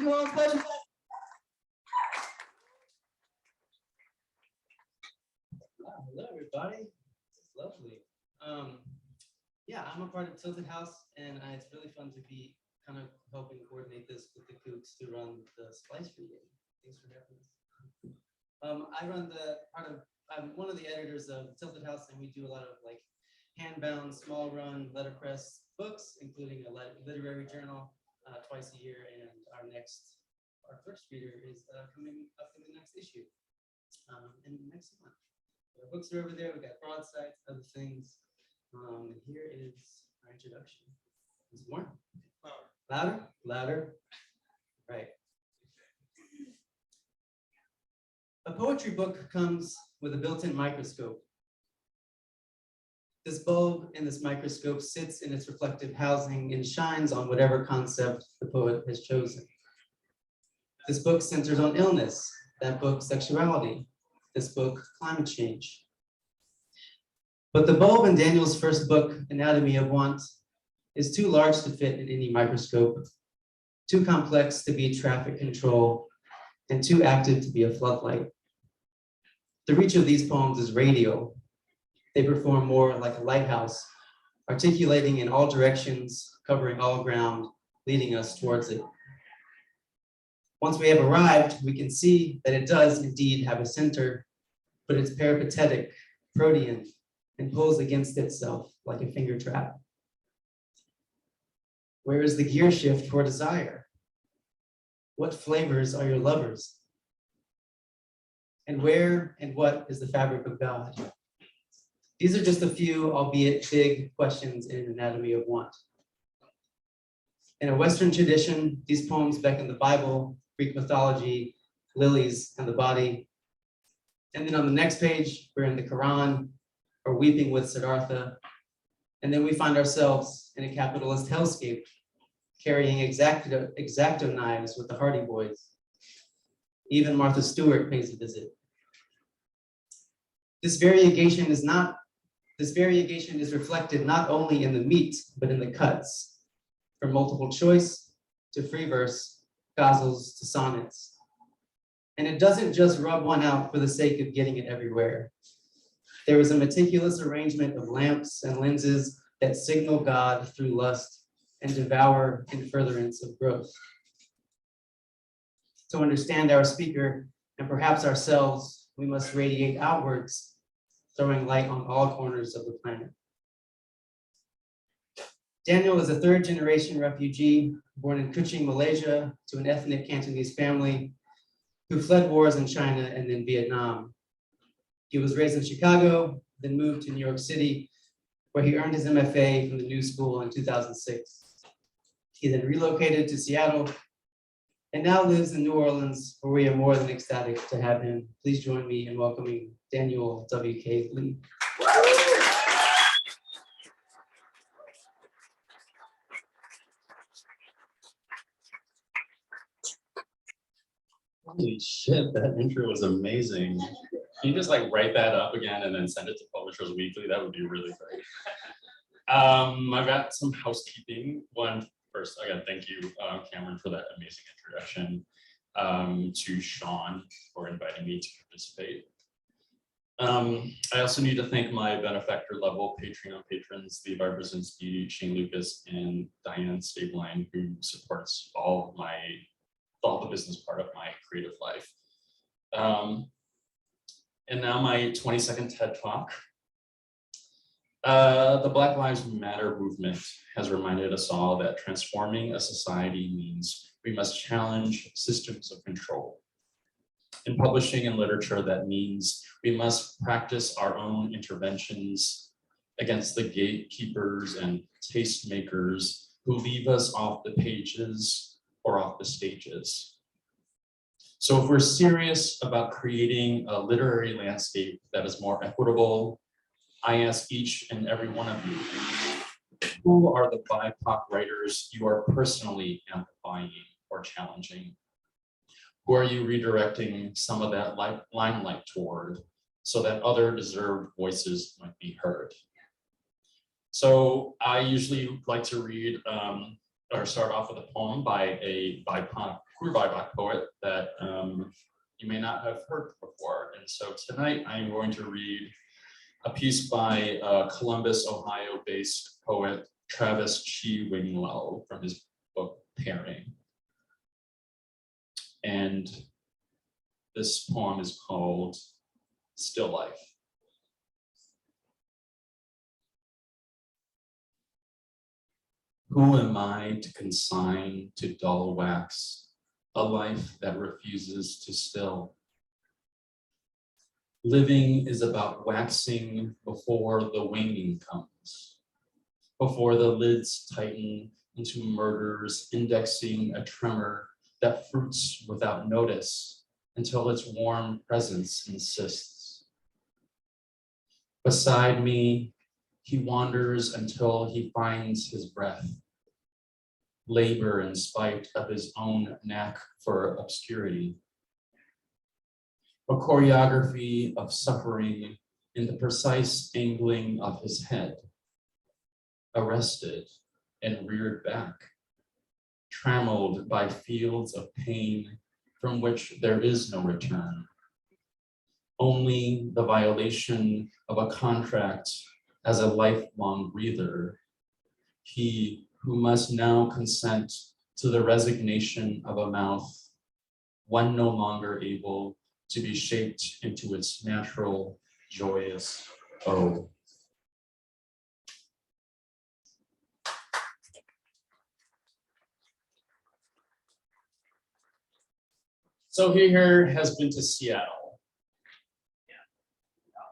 you all special. Hello, everybody. It's lovely. Yeah, I'm a part of Tilted House, and it's really fun to be kind of helping coordinate this with the Kooks to run the Splice Brigade. Thanks for having us. I'm one of the editors of Tilted House, and we do a lot of like hand-bound, small run, letterpress books, including a literary journal twice a year, and our first reader is coming up in the next issue in next month. Our books are over there. We got broadsides, other things. And here is our introduction. Is more? Louder? Louder. Right. A poetry book comes with a built-in microscope. This bulb in this microscope sits in its reflective housing and shines on whatever concept the poet has chosen. This book centers on illness, that book sexuality, this book climate change. But the bulb in Daniel's first book, Anatomy of Want, is too large to fit in any microscope, too complex to be traffic control, and too active to be a floodlight. The reach of these poems is radial. They perform more like a lighthouse, articulating in all directions, covering all ground, leading us towards it. Once we have arrived, we can see that it does indeed have a center, but it's peripatetic, protean, and pulls against itself like a finger trap. Where is the gear shift for desire? What flavors are your lovers? And where and what is the fabric of God? These are just a few, albeit big, questions in Anatomy of Want. In a Western tradition, these poems beckon the Bible, Greek mythology, lilies, and the body. And then on the next page, we're in the Quran, or weeping with Siddhartha. And then we find ourselves in a capitalist hellscape, carrying X-Acto knives with the Hardy Boys. Even Martha Stewart pays a visit. This variegation is reflected not only in the meat, but in the cuts, from multiple choice to free verse, ghazals to sonnets. And it doesn't just rub one out for the sake of getting it everywhere. There is a meticulous arrangement of lamps and lenses that signal God through lust and devour in furtherance of growth. To understand our speaker and perhaps ourselves, we must radiate outwards, throwing light on all corners of the planet. Daniel is a third-generation refugee born in Kuching, Malaysia, to an ethnic Cantonese family who fled wars in China and then Vietnam. He was raised in Chicago, then moved to New York City, where he earned his MFA from the New School in 2006. He then relocated to Seattle and now lives in New Orleans, where we are more than ecstatic to have him. Please join me in welcoming Daniel W.K. Lee. Holy shit, that intro was amazing. Can you just like write that up again and then send it to Publishers Weekly? That would be really great. I've got some housekeeping. First, I gotta thank you, Cameron, for that amazing introduction, to Sean for inviting me to participate. I also need to thank my benefactor level Patreon patrons, Levi Brzezinski, Shane Lucas, and Diane Stabline, who supports all the business part of my creative life. And now my 20-second TED Talk. The Black Lives Matter movement has reminded us all that transforming a society means we must challenge systems of control. In publishing and literature, that means we must practice our own interventions against the gatekeepers and tastemakers who leave us off the pages or off the stages. So if we're serious about creating a literary landscape that is more equitable, I ask each and every one of you, who are the BIPOC writers you are personally amplifying or challenging? Who are you redirecting some of that limelight toward so that other deserved voices might be heard? So I usually like to read or start off with a poem by a BIPOC queer BIPOC poet that you may not have heard before. And so tonight I'm going to read a piece by Columbus, Ohio-based poet Travis Chi Wing-Lo from his book Pairing. And this poem is called Still Life. Who am I to consign to dull wax a life that refuses to still? Living is about waxing before the waning comes, before the lids tighten into murders, indexing a tremor that fruits without notice until its warm presence insists. Beside me, he wanders until he finds his breath, labor in spite of his own knack for obscurity. A choreography of suffering in the precise angling of his head, arrested and reared back, trammeled by fields of pain from which there is no return. Only the violation of a contract as a lifelong breather, he who must now consent to the resignation of a mouth, one no longer able to be shaped into its natural, joyous O. So who here has been to Seattle?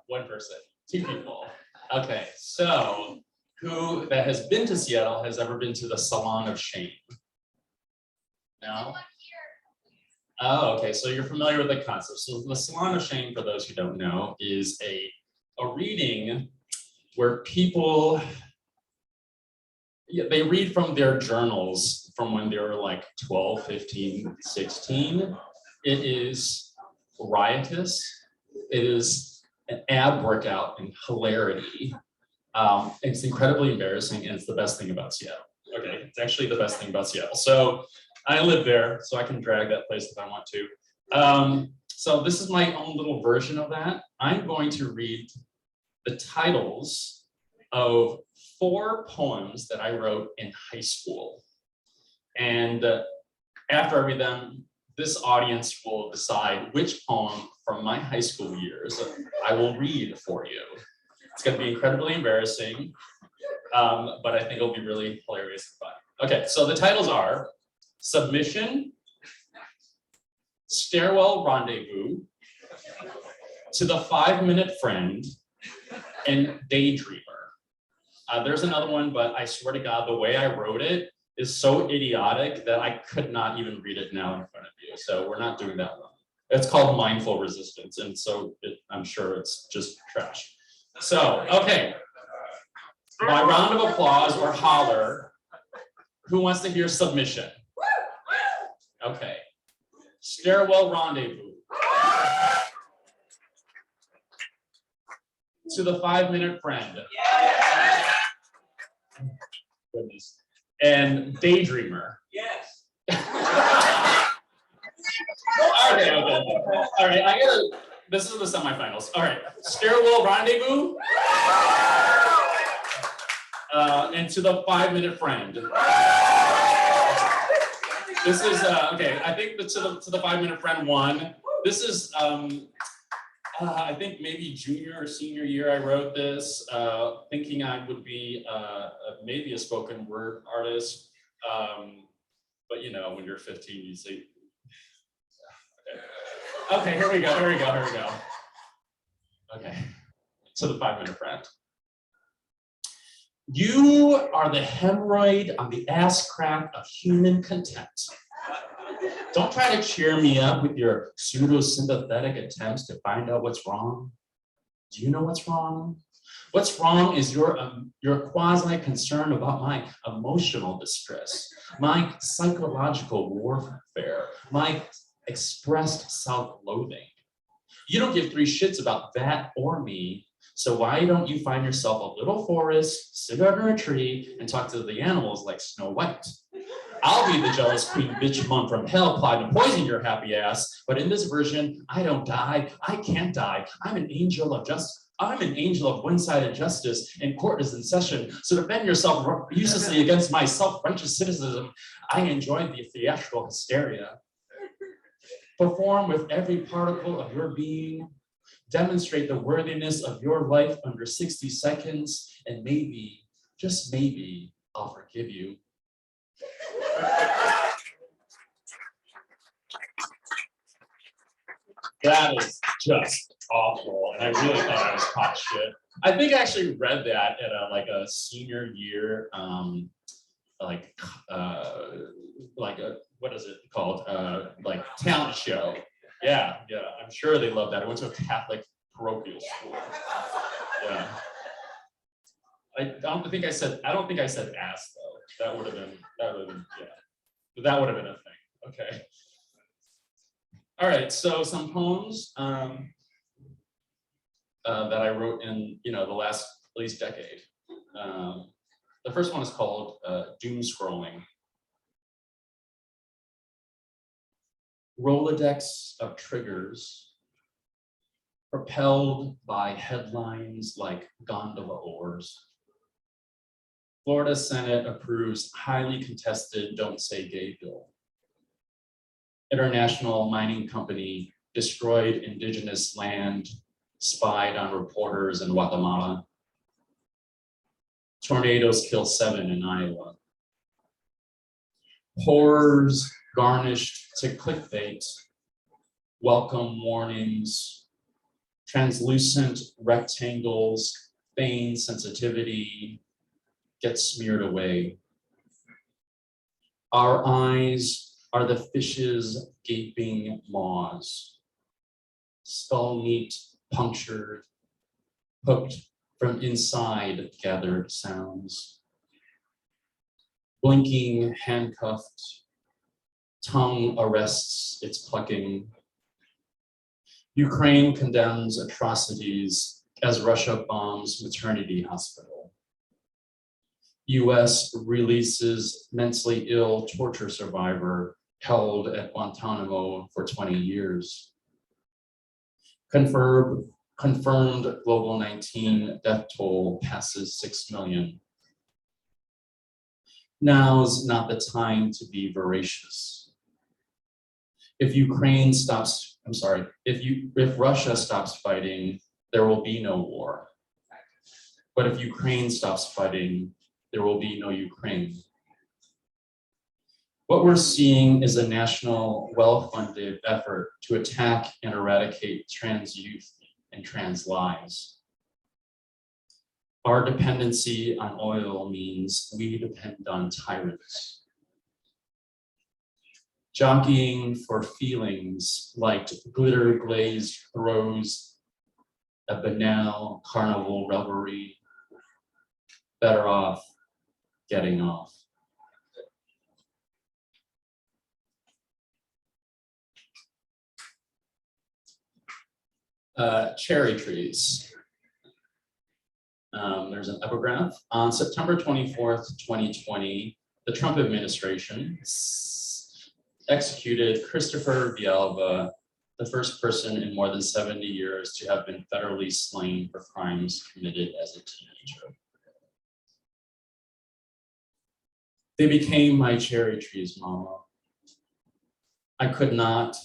One person, two people. Okay, so who that has been to Seattle has ever been to the Salon of Shame? No? Oh, okay, so you're familiar with the concept. So the Salon of Shame, for those who don't know, is a reading where people, they read from their journals from when they were like 12, 15, 16. It is riotous. It is an ab workout in hilarity. It's incredibly embarrassing, and it's the best thing about Seattle. Okay, it's actually the best thing about Seattle. So I live there, so I can drag that place if I want to. So this is my own little version of that. I'm going to read the titles of 4 poems that I wrote in high school. And after I read them, this audience will decide which poem from my high school years I will read for you. It's going to be incredibly embarrassing, but I think it'll be really hilarious and fun. Okay, so the titles are Submission, Stairwell Rendezvous, To the 5-Minute Friend, and Daydreamer. There's another one, but I swear to God, the way I wrote it is so idiotic that I could not even read it now in front of you. So we're not doing that one. It's called Mindful Resistance, and so I'm sure it's just trash. So, okay, by round of applause or holler, who wants to hear Submission? Okay, Stairwell Rendezvous. To the 5-Minute Friend. Goodness. And Daydreamer. Yes. Okay. All right, this is the semifinals. All right, Stairwell Rendezvous. And To the 5-Minute Friend. This is, okay, I think To the 5-Minute Friend won. This is, I think maybe junior or senior year I wrote this, thinking I would be maybe a spoken word artist. But you know, when you're 15, you say, okay, here we go. Okay, To the 5-Minute Friend. You are the hemorrhoid on the ass crack of human contempt. Don't try to cheer me up with your pseudo-sympathetic attempts to find out what's wrong. Do you know what's wrong? What's wrong is your quasi-concern about my emotional distress, my psychological warfare, my expressed self-loathing. You don't give 3 shits about that or me, so why don't you find yourself a little forest, sit under a tree, and talk to the animals like Snow White? I'll be the jealous queen, bitch, monk from hell, plot and poison your happy ass. But in this version, I don't die. I can't die. I'm an angel of justice. I'm an angel of one-sided justice, and court is in session. So defend yourself uselessly against my self-righteous cynicism. I enjoy the theatrical hysteria. Perform with every particle of your being. Demonstrate the worthiness of your life under 60 seconds, and maybe, just maybe, I'll forgive you. That is just awful, and I really thought I was hot shit. I think I actually read that at a senior year, what is it called? Like talent show. Yeah, I'm sure they love that. I went to a Catholic parochial school. Yeah. I don't think I said ass though. That would have been, yeah. That would have been a thing. Okay. All right, so some poems that I wrote in the last at least decade. The first one is called Doom Scrolling. Rolodex of triggers propelled by headlines like gondola oars. Florida Senate approves highly contested Don't Say Gay bill. International mining company destroyed indigenous land, spied on reporters in Guatemala. Tornadoes kill 7 in Iowa. Horrors garnished to clickbait, welcome warnings, translucent rectangles, feigned sensitivity, get smeared away. Our eyes are the fish's gaping maws, skull meat punctured, hooked from inside gathered sounds. Blinking, handcuffed, tongue arrests its plucking. Ukraine condemns atrocities as Russia bombs maternity hospital. US releases mentally ill torture survivor held at Guantanamo for 20 years. Confirmed global 19 death toll passes 6 million. Now's not the time to be voracious. If Russia stops fighting, there will be no war. But if Ukraine stops fighting, there will be no Ukraine. What we're seeing is a national, well-funded effort to attack and eradicate trans youth and trans lives. Our dependency on oil means we depend on tyrants. Jockeying for feelings like glitter glazed throws, a banal carnival revelry, better off getting off. Cherry trees. There's an epigraph. On September 24th, 2020, the Trump administration executed Christopher Villalba, the first person in more than 70 years to have been federally slain for crimes committed as a teenager. They became my cherry trees, Mama. I could not,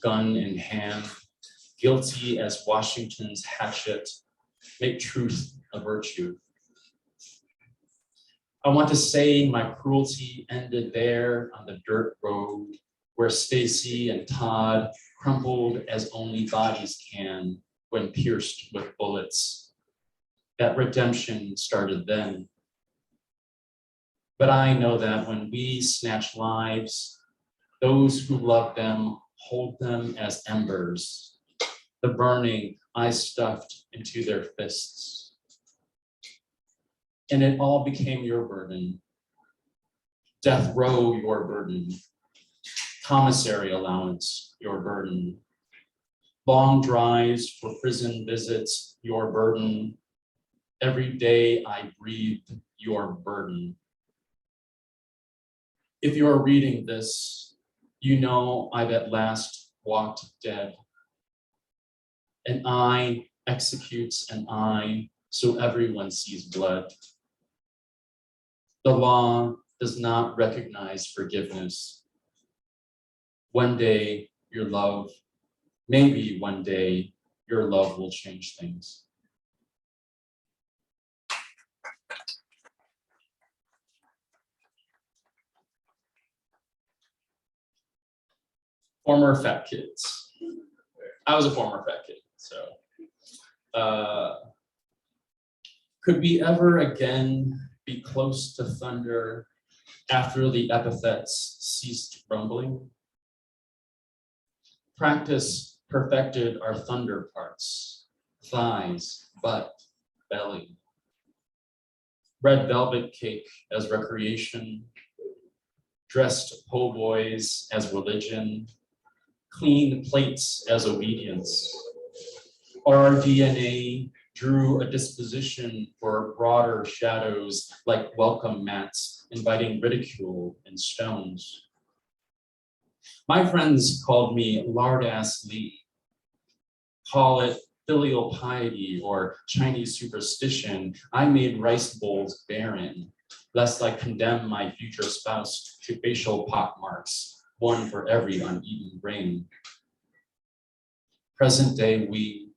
gun in hand, guilty as Washington's hatchet, make truth a virtue. I want to say my cruelty ended there on the dirt road where Stacy and Todd crumpled as only bodies can when pierced with bullets. That redemption started then. But I know that when we snatch lives, those who love them hold them as embers, the burning I stuffed into their fists. And it all became your burden. Death row, your burden. Commissary allowance, your burden. Long drives for prison visits, your burden. Every day I breathed your burden. If you are reading this, you know I've at last walked dead. An eye executes an eye, so everyone sees blood. The law does not recognize forgiveness. One day, your love, maybe one day, your love will change things. Former fat kids. I was a former fat kid, so. Could we ever again be close to thunder after the epithets ceased rumbling? Practice perfected our thunder parts, thighs, butt, belly. Red velvet cake as recreation, dressed po' boys as religion, clean plates as obedience. Our DNA drew a disposition for broader shadows like welcome mats, inviting ridicule and stones. My friends called me Lard-ass Lee. Call it filial piety or Chinese superstition. I made rice bowls barren, lest I condemn my future spouse to facial pockmarks, one for every uneaten grain. Present day we,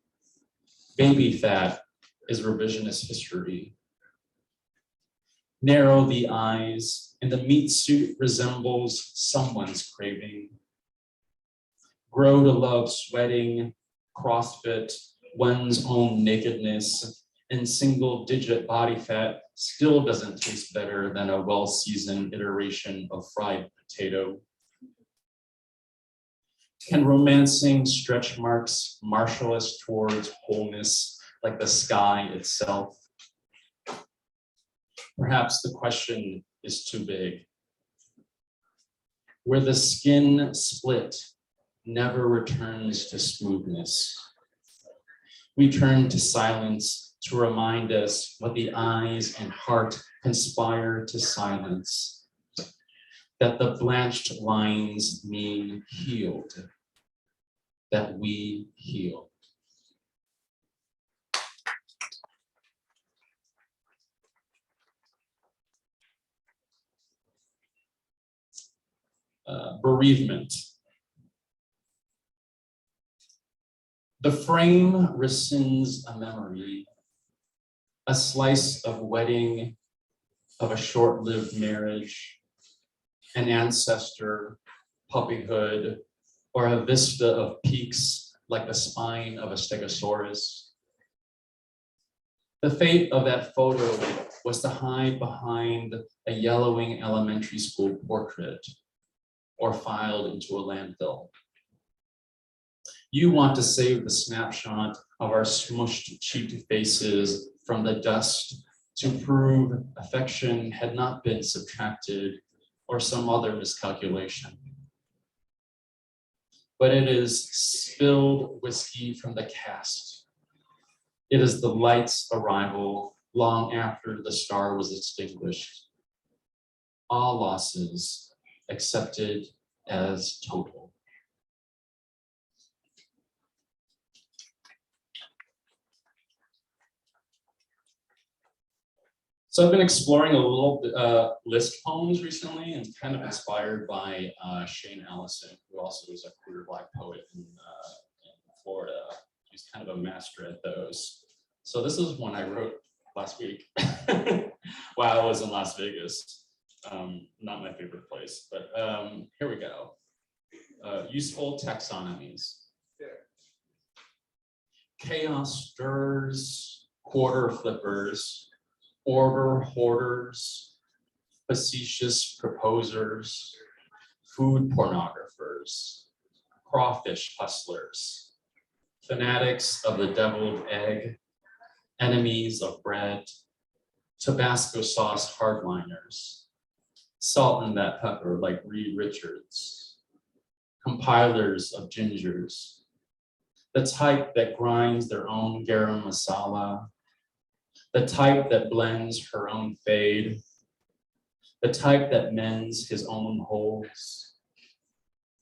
baby fat is revisionist history. Narrow the eyes, and the meat suit resembles someone's craving. Grow to love sweating, CrossFit, one's own nakedness, and single-digit body fat still doesn't taste better than a well-seasoned iteration of fried potato. Can romancing stretch marks marshal us towards wholeness like the sky itself? Perhaps the question is too big. Where the skin split never returns to smoothness. We turn to silence to remind us what the eyes and heart conspire to silence, that the blanched lines mean healed, that we heal. Bereavement. The frame rescinds a memory, a slice of wedding, of a short-lived marriage, an ancestor, puppyhood, or a vista of peaks like the spine of a stegosaurus. The fate of that photo was to hide behind a yellowing elementary school portrait or filed into a landfill. You want to save the snapshot of our smushed cheeked faces from the dust to prove affection had not been subtracted or some other miscalculation. But it is spilled whiskey from the cast. It is the light's arrival long after the star was extinguished. All losses accepted as total. So I've been exploring a little list poems recently and kind of inspired by Shane Allison, who also is a queer Black poet in Florida. He's kind of a master at those. So this is one I wrote last week while I was in Las Vegas. Not my favorite place, but here we go. Useful taxonomies. Chaos stirs, quarter flippers, order hoarders, facetious proposers, food pornographers, crawfish hustlers, fanatics of the deviled egg, enemies of bread, Tabasco sauce hardliners, salt in that pepper like Reed Richards, compilers of gingers, the type that grinds their own garam masala, the type that blends her own fade, the type that mends his own holes,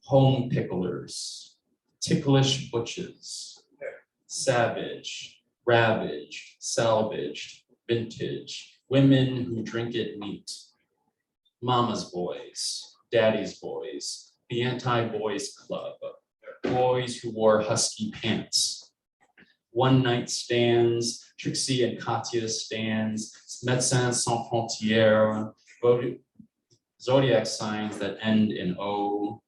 home picklers, ticklish butches, savage, ravaged, salvaged, vintage, women who drink it neat, mama's boys, daddy's boys, the anti-boys club, boys who wore husky pants, one night stands, Trixie and Katya stands, Médecins Sans Frontières, zodiac signs that end in O,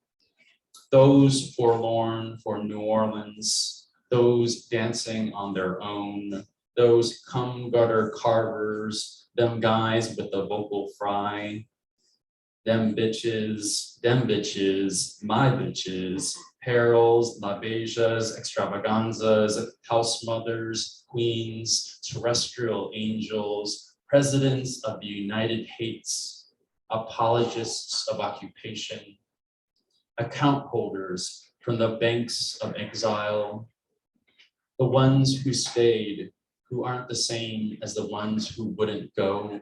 those forlorn for New Orleans, those dancing on their own, those cum gutter carvers, them guys with the vocal fry, them bitches, my bitches, perils, lavages, extravaganzas, house mothers, queens, terrestrial angels, presidents of the United Hates, apologists of occupation, account holders from the banks of exile, the ones who stayed, who aren't the same as the ones who wouldn't go,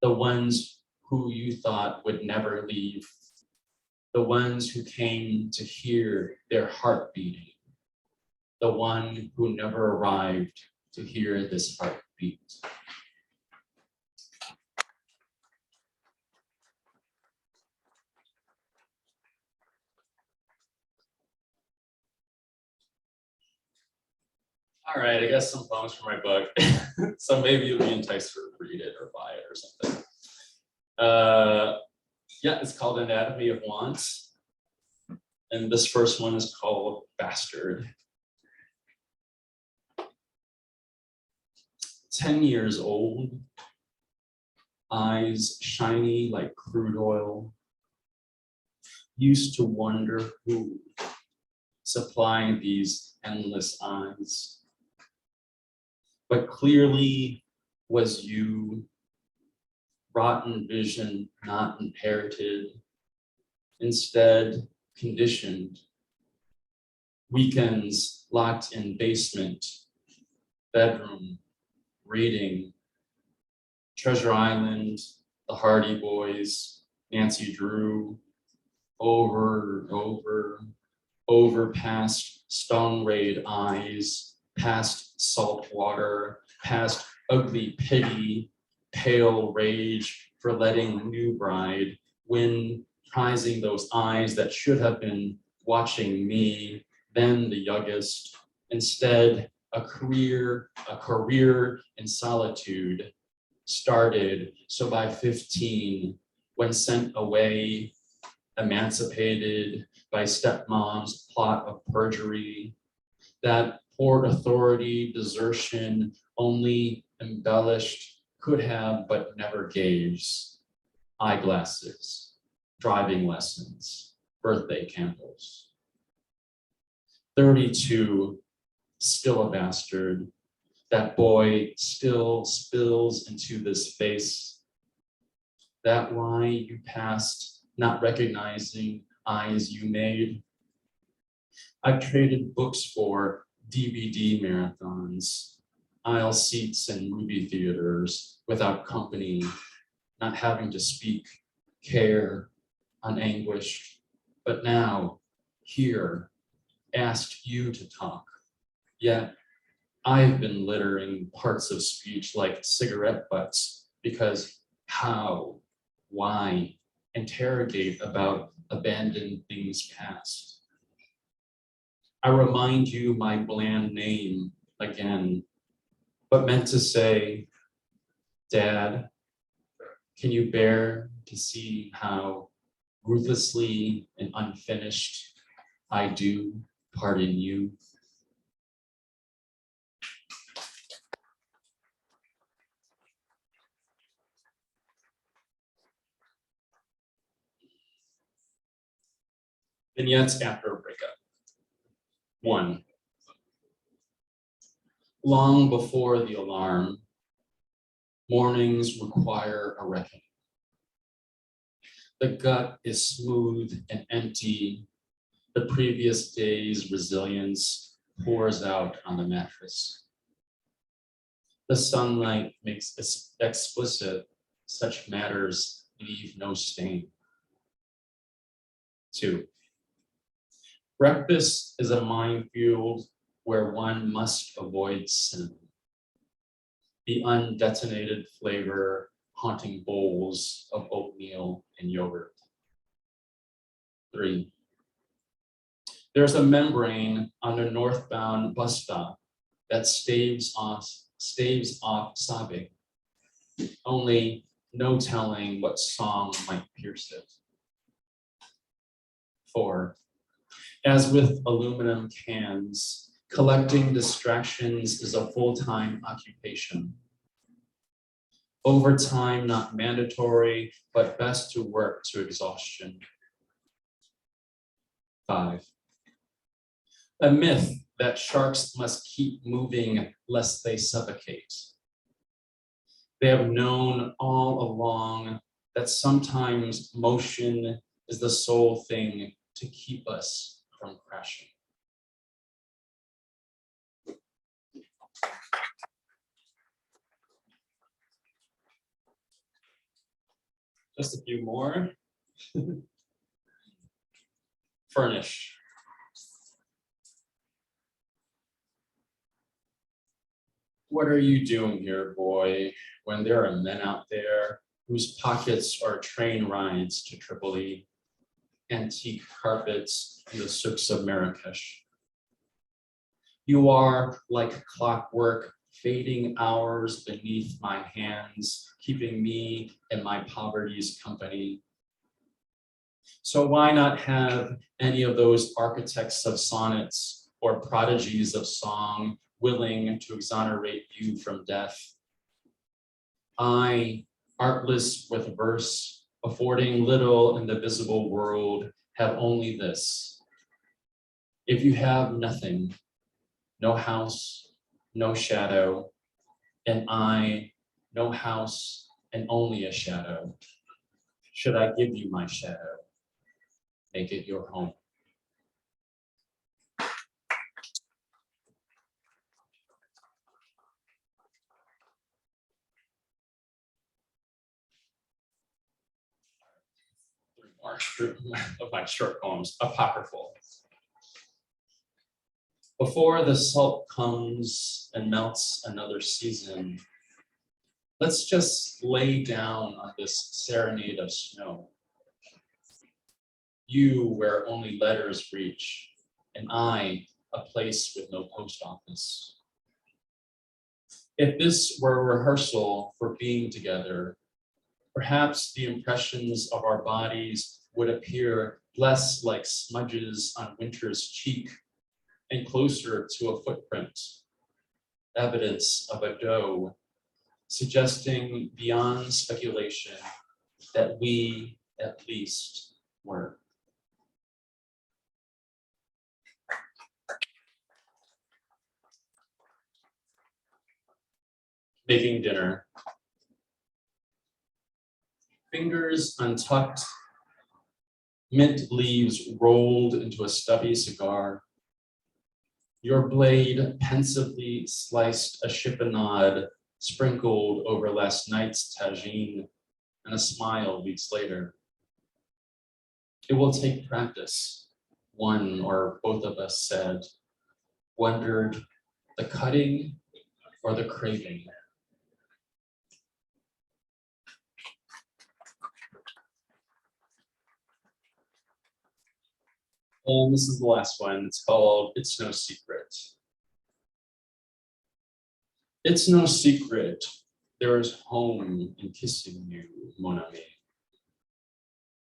the ones who you thought would never leave, the ones who came to hear their heart beating, the one who never arrived to hear this heartbeat. All right, I guess some poems from my book. So maybe you'll be enticed to read it or buy it or something. Yeah, it's called Anatomy of Want. And this first one is called Bastard. 10 years old, eyes shiny like crude oil, used to wonder who supplied these endless eyes. But clearly was you, rotten vision not inherited, instead conditioned, weekends locked in basement, bedroom, reading, Treasure Island, The Hardy Boys, Nancy Drew, over, past stone-rayed eyes, past salt water, past ugly pity, pale rage for letting new bride win, prizing those eyes that should have been watching me, then the youngest, instead a career in solitude started. So by 15, when sent away, emancipated by stepmom's plot of perjury, that Port Authority desertion only embellished, could have but never gave, eyeglasses, driving lessons, birthday candles. 32, still a bastard, that boy still spills into this face, that lie you passed, not recognizing eyes you made. I've traded books for DVD marathons, aisle seats in movie theaters without company, not having to speak, care, unanguished, but now, here, asked you to talk. Yet, I've been littering parts of speech like cigarette butts because how, why, interrogate about abandoned things past. I remind you my bland name again, but meant to say, Dad, can you bear to see how ruthlessly and unfinished I do pardon you? Vignettes after a breakup. 1. Long before the alarm, mornings require a reckoning. The gut is smooth and empty. The previous day's resilience pours out on the mattress. The sunlight makes explicit such matters leave no stain. 2. Breakfast is a minefield where one must avoid sin. The undetonated flavor haunting bowls of oatmeal and yogurt. 3. There's a membrane on the northbound bus stop that staves off sobbing. Only no telling what song might pierce it. 4. As with aluminum cans, collecting distractions is a full-time occupation. Overtime not mandatory, but best to work to exhaustion. 5. A myth that sharks must keep moving lest they suffocate. They have known all along that sometimes motion is the sole thing to keep us from crashing. Just a few more. Furnish. What are you doing here, boy, when there are men out there whose pockets are train rides to Tripoli, antique carpets in the souks of Marrakesh? You are like clockwork, fading hours beneath my hands, keeping me in my poverty's company. So why not have any of those architects of sonnets or prodigies of song willing to exonerate you from death? I, artless with verse, affording little in the visible world, have only this. If you have nothing, no house, no shadow, and I, no house and only a shadow, should I give you my shadow? Make it your home. Three more of my short poems, apocryphal. Before the salt comes and melts another season, let's just lay down on this serenade of snow. You where only letters reach, and I a place with no post office. If this were a rehearsal for being together, perhaps the impressions of our bodies would appear less like smudges on winter's cheek and closer to a footprint, evidence of a doe, suggesting beyond speculation that we at least were. Making dinner. Fingers untucked, mint leaves rolled into a stubby cigar. Your blade pensively sliced a chiffonade sprinkled over last night's tagine, and a smile weeks later. It will take practice, one or both of us said, wondered the cutting or the craving. And this is the last one. It's called It's No Secret. It's no secret. There is home in kissing you, mon ami.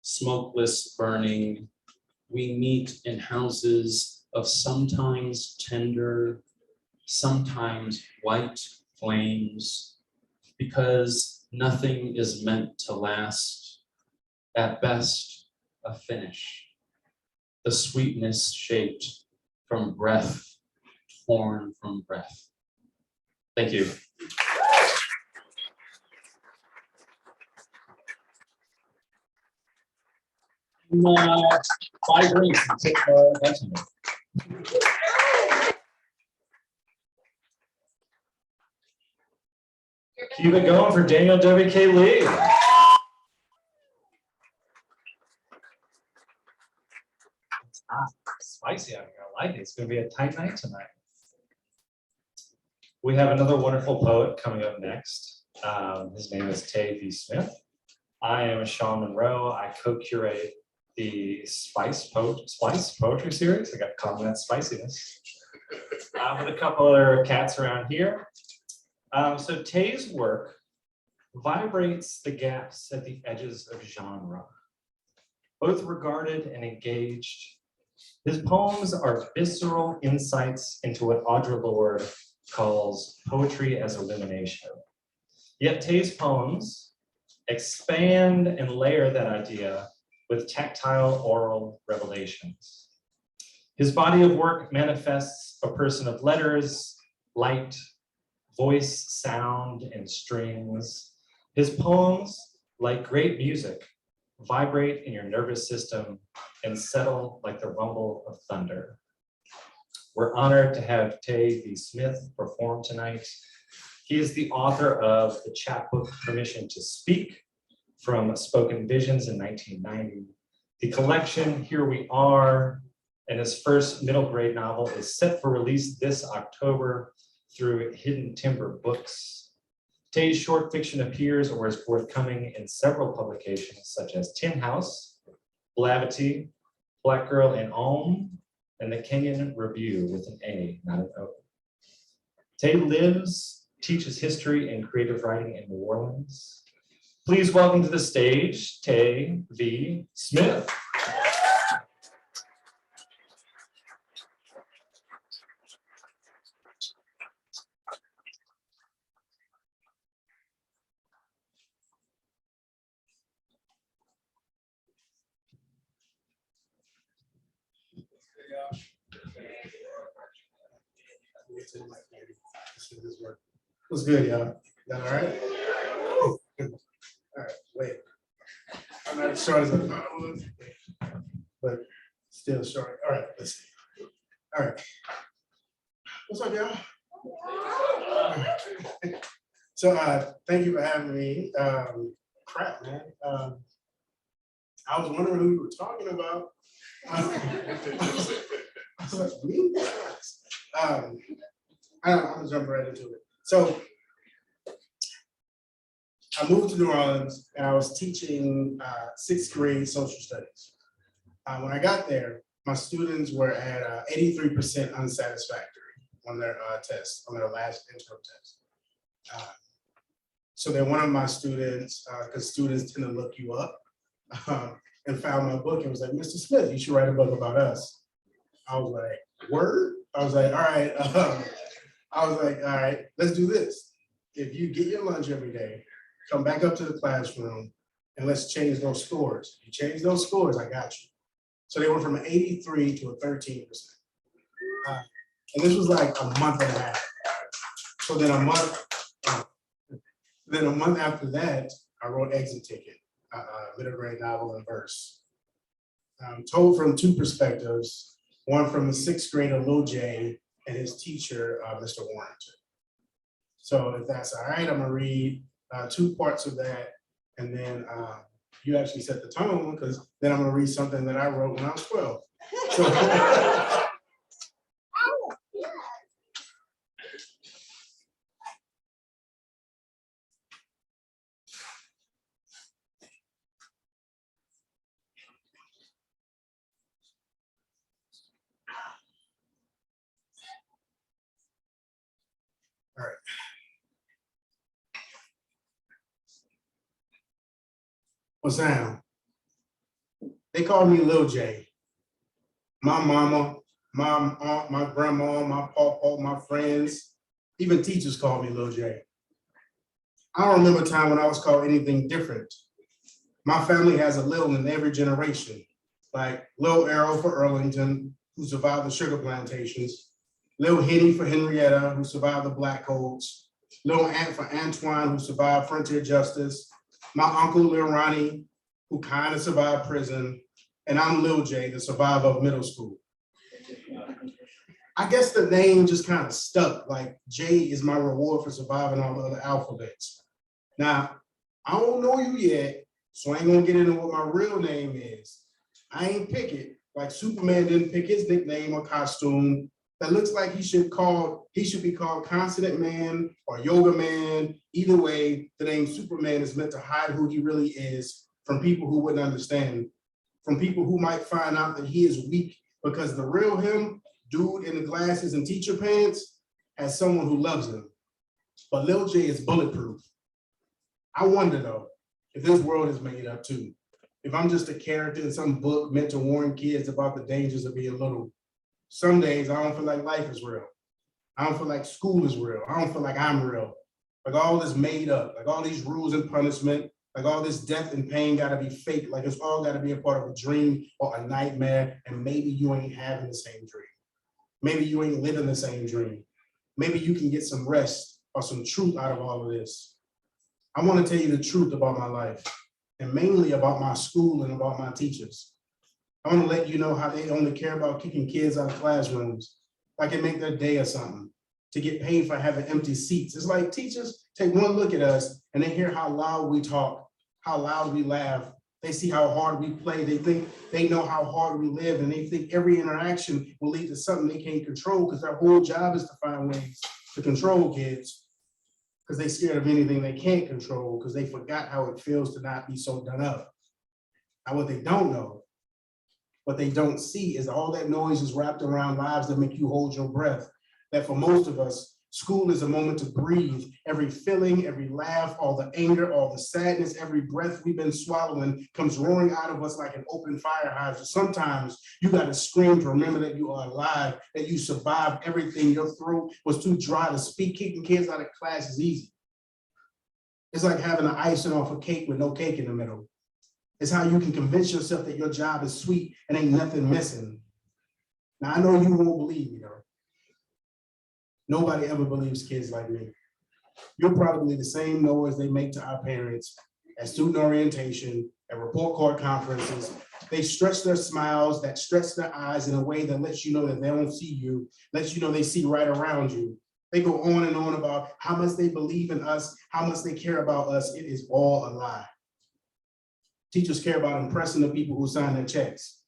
Smokeless burning, we meet in houses of sometimes tender, sometimes white flames, because nothing is meant to last. At best, a finish. The sweetness shaped from breath, torn from breath. Thank you. Five drinks. Keep it going for Daniel W.K. Lee. spicy out here. I like it. It's going to be a tight night tonight. We have another wonderful poet coming up next. His name is Tay V. Smith. I am Sean Monroe. I co-curate the Splice poetry series. I got to call that spiciness. With a couple other cats around here. So Tay's work vibrates the gaps at the edges of genre. Both regarded and engaged, his poems are visceral insights into what Audre Lorde calls poetry as illumination. Yet Tay's poems expand and layer that idea with tactile oral revelations. His body of work manifests a person of letters, light, voice, sound, and strings. His poems, like great music, vibrate in your nervous system and settle like the rumble of thunder. We're honored to have Tay V. Smith perform tonight. He is the author of the chapbook Permission to Speak from Spoken Visions in 1990. The collection Here We Are and his first middle grade novel is set for release this October through Hidden Timber Books. Tay's short fiction appears or is forthcoming in several publications such as Tin House, Blavity, Black Girl in Ulm, and the Kenyan Review with an A, not an O. Tay lives, teaches history and creative writing in New Orleans. Please welcome to the stage, Tay V. Smith. What's good, y'all? Y'all all right? All right, wait. I'm not as short as I thought I was, but still short. All right, let's see. All right. What's up, y'all? So thank you for having me. Crap, man. I was wondering who you were talking about. I was like, me? I'm gonna jump right into it. So I moved to New Orleans and I was teaching 6th grade social studies. When I got there, my students were at 83% unsatisfactory on their test, on their last interim test. So then one of my students, because students tend to look you up, and found my book and was like, Mr. Smith, you should write a book about us. I was like, word? I was like, all right. All right, let's do this. If you get your lunch every day, come back up to the classroom and let's change those scores. You change those scores, I got you. So they went from an 83 to a 13%. And this was like a month and a half. So then a month after that, I wrote Exit Ticket, a middle grade novel in verse. Told from two perspectives, one from the 6th grader, Lil J, and his teacher, Mr. Warrington. So if that's all right, I'm gonna read 2 parts of that, and then you actually set the tone, because then I'm gonna read something that I wrote when I was 12. So, all right. What's down? They call me Lil J. My mama, my aunt, my grandma, my papa, my friends, even teachers call me Lil J. I don't remember a time when I was called anything different. My family has a Lil in every generation, like Lil Arrow for Earlington, who survived the sugar plantations, Lil Henny for Henrietta, who survived the Black Codes, Lil Ant for Antoine, who survived frontier justice, my uncle Lil Ronnie, who kind of survived prison, and I'm Lil J, the survivor of middle school. I guess the name just kind of stuck, like J is my reward for surviving all the other alphabets. Now, I don't know you yet, so I ain't gonna get into what my real name is. I ain't pick it, Like Superman didn't pick his nickname or costume. That looks like he should be called Consonant Man or Yoga Man. Either way, the name Superman is meant to hide who he really is from people who wouldn't understand, from people who might find out that he is weak because the real him, dude in the glasses and teacher pants, has someone who loves him. But Lil J is bulletproof. I wonder though, if this world is made up too. If I'm just a character in some book meant to warn kids about the dangers of being little. Some days I don't feel like life is real. I don't feel like school is real. I don't feel like I'm real. Like all this made up, like all these rules and punishment, like all this death and pain gotta be fake, like it's all gotta be a part of a dream or a nightmare, and maybe you ain't having the same dream. Maybe you ain't living the same dream. Maybe you can get some rest or some truth out of all of this. I wanna tell you the truth about my life, and mainly about my school and about my teachers. I want to let you know how they only care about kicking kids out of classrooms, like it make their day or something, to get paid for having empty seats. It's like teachers take one look at us and they hear how loud we talk, how loud we laugh. They see how hard we play. They think they know how hard we live, and they think every interaction will lead to something they can't control because their whole job is to find ways to control kids because they're scared of anything they can't control because they forgot how it feels to not be so done up. Now, what they don't know, what they don't see is all that noise is wrapped around lives that make you hold your breath. That for most of us, school is a moment to breathe. Every feeling, every laugh, all the anger, all the sadness, every breath we've been swallowing comes roaring out of us like an open fire hydrant. Sometimes you got to scream to remember that you are alive, that you survived everything. Your throat was too dry to speak. Kicking kids out of class is easy. It's like having an icing off a cake with no cake in the middle. It's how you can convince yourself that your job is sweet and ain't nothing missing. Now, I know you won't believe me though. Nobody ever believes kids like me. You're probably the same noise they make to our parents at student orientation, at report card conferences. They stretch their smiles, that stretch their eyes in a way that lets you know that they don't see you, lets you know they see right around you. They go on and on about how much they believe in us, how much they care about us. It is all a lie. Teachers care about impressing the people who sign their checks.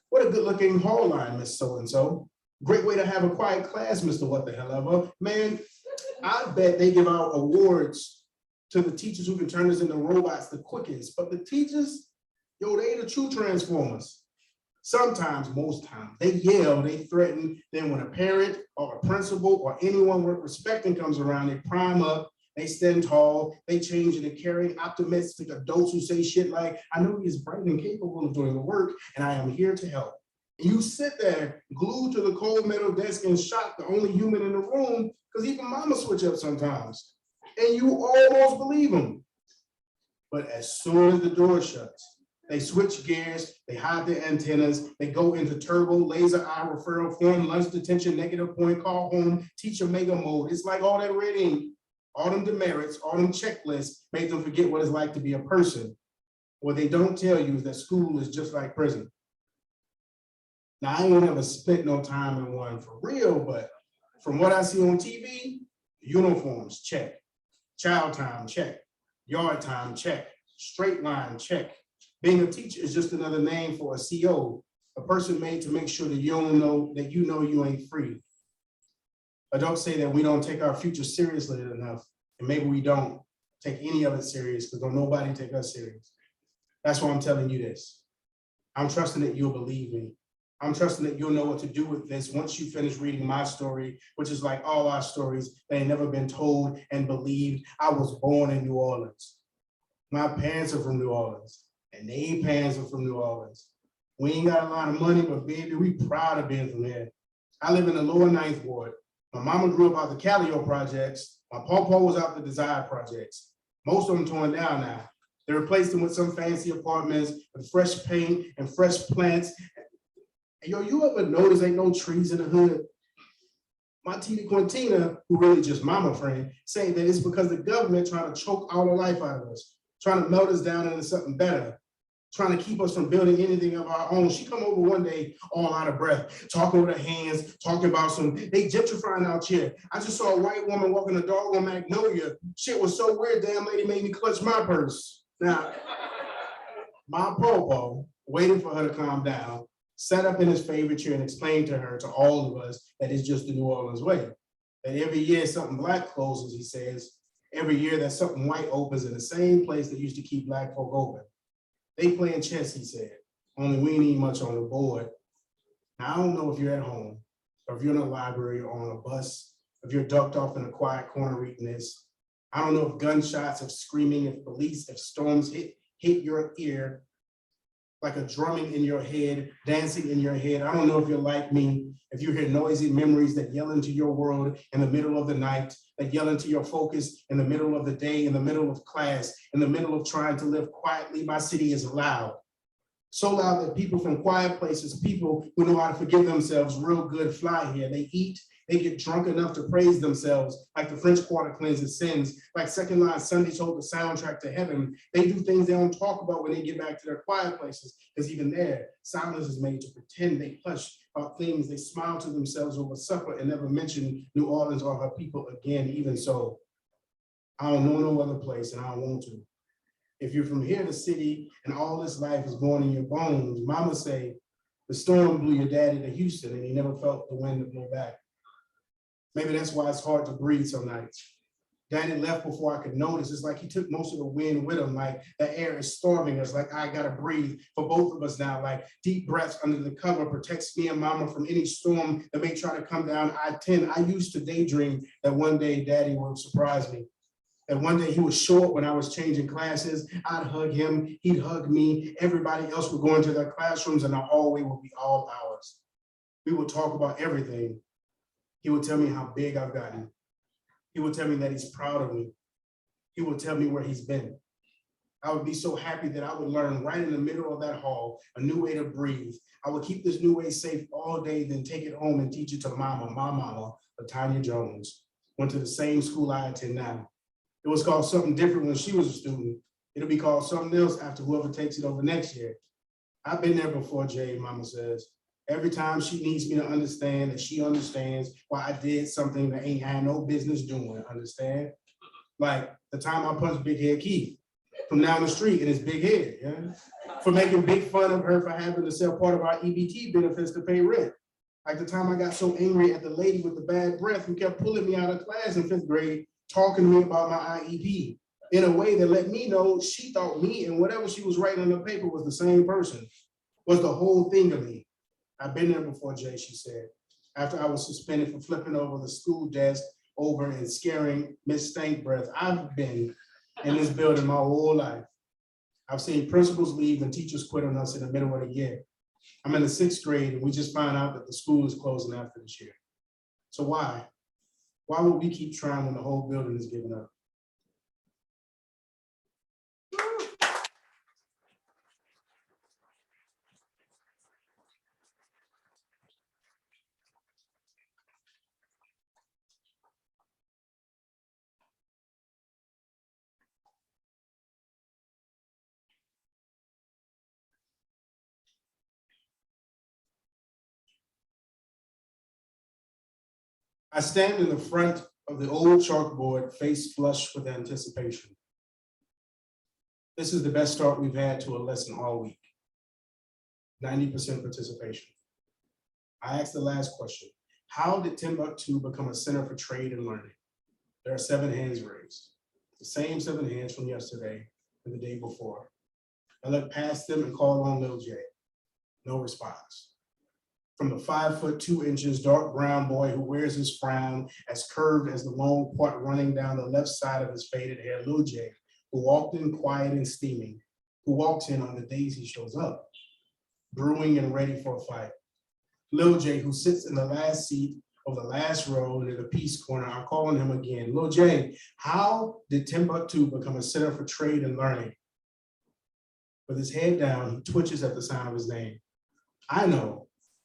What a good looking hall line, Miss So-and-so. Great way to have a quiet class, Mr. What the hell ever. Man, I bet they give out awards to the teachers who can turn us into robots the quickest, but the teachers, yo, they the true transformers. Sometimes, most times, they yell, they threaten, then when a parent or a principal or anyone worth respecting comes around, they prime up, they stand tall, they change into caring, optimistic adults who say shit like, I know he is bright and capable of doing the work, and I am here to help. And you sit there glued to the cold metal desk and shocked, the only human in the room, because even mama switch up sometimes. And you almost believe them. But as soon as the door shuts, they switch gears, they hide their antennas, they go into turbo, laser eye, referral form, lunch detention, negative point, call home, teacher mega mode. It's like all that red ink, all them demerits, all them checklists make them forget what it's like to be a person. What they don't tell you is that school is just like prison. Now, I ain't never spent no time in one for real, but from what I see on TV, uniforms, check. Child time, check. Yard time, check. Straight line, check. Being a teacher is just another name for a CO, a person made to make sure that you don't know that you know you ain't free. I don't say that we don't take our future seriously enough, and maybe we don't take any of it serious because don't nobody take us serious. That's why I'm telling you this. I'm trusting that you'll believe me. I'm trusting that you'll know what to do with this once you finish reading my story, which is like all our stories that ain't never been told and believed. I was born in New Orleans. My parents are from New Orleans, and their parents are from New Orleans. We ain't got a lot of money, but baby, we proud of being from here. I live in the lower 9th ward. My mama grew up out the Callio projects. My pawpaw was out the Desire projects. Most of them torn down now. They replaced them with some fancy apartments with fresh paint and fresh plants. And yo, you ever notice ain't no trees in the hood? My Tina Quintina, who really just mama friend, saying that it's because the government trying to choke all the life out of us, trying to melt us down into something better, trying to keep us from building anything of our own. She come over one day all out of breath, talking with her hands, talking about they gentrifying out here. I just saw a white woman walking a dog on Magnolia. Shit was so weird, damn lady made me clutch my purse. Now, my pawpaw, waiting for her to calm down, sat up in his favorite chair and explained to all of us, that it's just the New Orleans way. That every year something black closes, he says, every year that something white opens in the same place that used to keep black folk open. They playing chess, he said, only we ain't need much on the board. Now, I don't know if you're at home, or if you're in a library or on a bus, if you're ducked off in a quiet corner reading this. I don't know if gunshots, if screaming, if police, if storms hit your ear like a drumming in your head, dancing in your head. I don't know if you're like me, if you hear noisy memories that yell into your world in the middle of the night, that yell into your focus in the middle of the day, in the middle of class, in the middle of trying to live quietly. My city is loud. So loud that people from quiet places, people who know how to forgive themselves real good, fly here. They eat, they get drunk enough to praise themselves, like the French Quarter cleanses sins, like Second Line Sundays hold the soundtrack to heaven. They do things they don't talk about when they get back to their quiet places, because even there, silence is made to pretend. They hush about things, they smile to themselves over supper and never mention New Orleans or her people again. Even so, I don't know no other place, and I don't want to. If you're from here, the city, and all this life is born in your bones, mama say, the storm blew your daddy to Houston and he never felt the wind to blow back. Maybe that's why it's hard to breathe some nights. Daddy left before I could notice. It's like he took most of the wind with him, like the air is storming us, like I gotta breathe for both of us now, like deep breaths under the cover protects me and mama from any storm that may try to come down I-10. I used to daydream that one day daddy would surprise me. And one day he was short when I was changing classes. I'd hug him, he'd hug me. Everybody else would go into their classrooms and the hallway would be all ours. We would talk about everything. He would tell me how big I've gotten. He would tell me that he's proud of me. He would tell me where he's been. I would be so happy that I would learn right in the middle of that hall, a new way to breathe. I would keep this new way safe all day, then take it home and teach it to mama, my mama, Latanya Jones. Went to the same school I attend now. It was called something different when she was a student. It'll be called something else after whoever takes it over next year. I've been there before, Jay, mama says. Every time she needs me to understand that she understands why I did something that ain't had no business doing, understand? Like the time I punched Big Head Keith from down the street in his big head, yeah? For making big fun of her for having to sell part of our EBT benefits to pay rent. Like the time I got so angry at the lady with the bad breath who kept pulling me out of class in 5th grade, talking to me about my IEP in a way that let me know she thought me and whatever she was writing on the paper was the same person, was the whole thing of me. I've been there before, Jay, she said, after I was suspended for flipping over the school desk over and scaring Miss Stank Breath. I've been in this building my whole life. I've seen principals leave and teachers quit on us in the middle of the year. I'm in the 6th grade and we just found out that the school is closing after this year. So why? Why would we keep trying when the whole building is giving up? I stand in the front of the old chalkboard, face flushed with anticipation. This is the best start we've had to a lesson all week. 90% participation. I asked the last question. How did Timbuktu become a center for trade and learning? There are 7 hands raised. The same 7 hands from yesterday and the day before. I looked past them and called on Lil J. No response. From the 5'2" dark brown boy who wears his frown as curved as the long part running down the left side of his faded hair, Lil J, who walked in quiet and steaming, who walks in on the days he shows up, brewing and ready for a fight. Lil J, who sits in the last seat of the last row near the Peace Corner. I'm calling him again. Lil J, how did Timbuktu become a center for trade and learning? With his head down, he twitches at the sound of his name. I know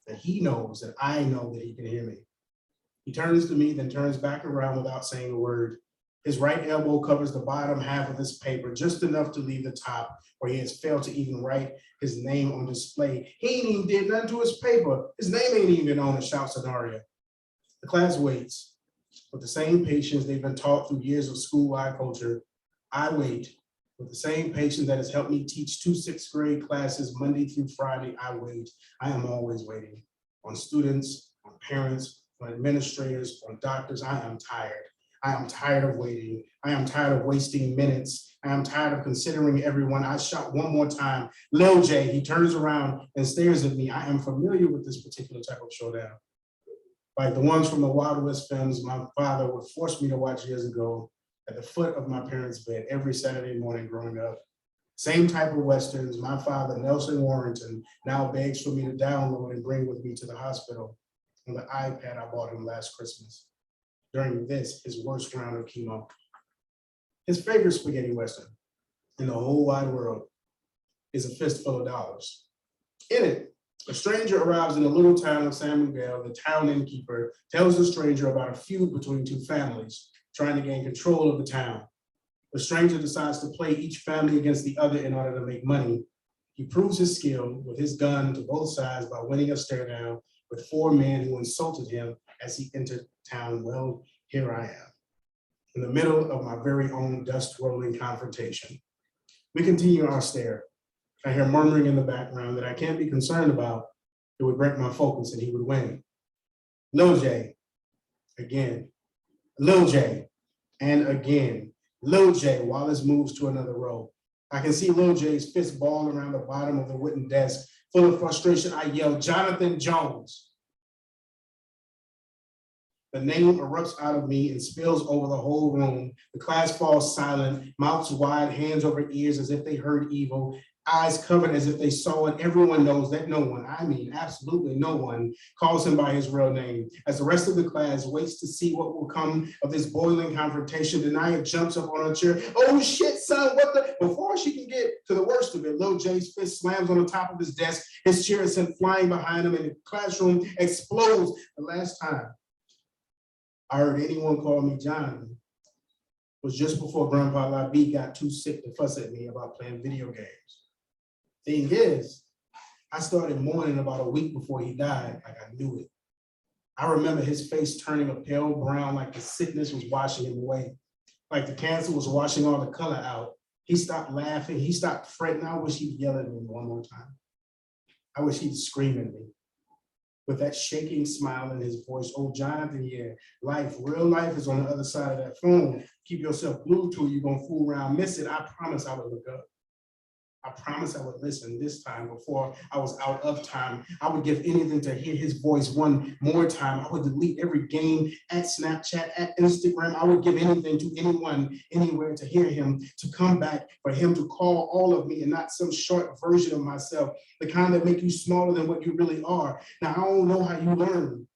that he knows that I know that he can hear me. He turns to me, then turns back around without saying a word. His right elbow covers the bottom half of his paper, just enough to leave the top where he has failed to even write his name on display. He ain't even did nothing to his paper. His name ain't even on the shout scenario. The class waits with the same patience they've been taught through years of school-wide culture. I wait With the same patience that has helped me teach 2 sixth grade classes Monday through Friday, I am always waiting on students, on parents, on administrators, on doctors. I am tired. I am tired of waiting. I am tired of wasting minutes. I am tired of considering everyone. I shout one more time, Lil J. He turns around and stares at me. I am familiar with this particular type of showdown. Like the ones from the Wild West films my father would force me to watch years ago at the foot of my parents' bed every Saturday morning growing up. Same type of Westerns my father, Nelson Warrington, now begs for me to download and bring with me to the hospital on the iPad I bought him last Christmas. During this, his worst round of chemo. His favorite spaghetti Western in the whole wide world is A Fistful of Dollars. In it, a stranger arrives in the little town of San Miguel. The town innkeeper tells the stranger about a feud between 2 families trying to gain control of the town. The stranger decides to play each family against the other in order to make money. He proves his skill with his gun to both sides by winning a stare down with 4 men who insulted him as he entered town. Well, here I am, in the middle of my very own dust-rolling confrontation. We continue our stare. I hear murmuring in the background that I can't be concerned about. It would break my focus and he would win. Lil J, again. Lil J, and again. Lil J, Wallace moves to another row. I can see Lil J's fist ball around the bottom of the wooden desk. Full of frustration, I yell, Jonathan Jones. The name erupts out of me and spills over the whole room. The class falls silent, mouths wide, hands over ears as if they heard evil, eyes covered as if they saw it. Everyone knows that no one, I mean absolutely no one, calls him by his real name. As the rest of the class waits to see what will come of this boiling confrontation, Denaya jumps up on her chair. Oh shit, son, what the? Before she can get to the worst of it, Lil J's fist slams on the top of his desk. His chair is sent flying behind him and the classroom explodes. The last time I heard anyone call me Jonathan was just before Grandpa LaB got too sick to fuss at me about playing video games. Thing is, I started mourning about a week before he died, like I knew it. I remember his face turning a pale brown, like the sickness was washing him away, like the cancer was washing all the color out. He stopped laughing, he stopped fretting. I wish he'd yell at me one more time. I wish he'd scream at me. With that shaking smile in his voice, oh, Jonathan, yeah, life, real life is on the other side of that phone. Keep yourself glued to it, you're gonna fool around, miss it. I promise I would look up. I promise I would listen this time before I was out of time. I would give anything to hear his voice one more time. I would delete every game at Snapchat, at Instagram. I would give anything to anyone, anywhere to hear him, to come back, for him to call all of me and not some short version of myself, the kind that make you smaller than what you really are. Now, I don't know how you learn.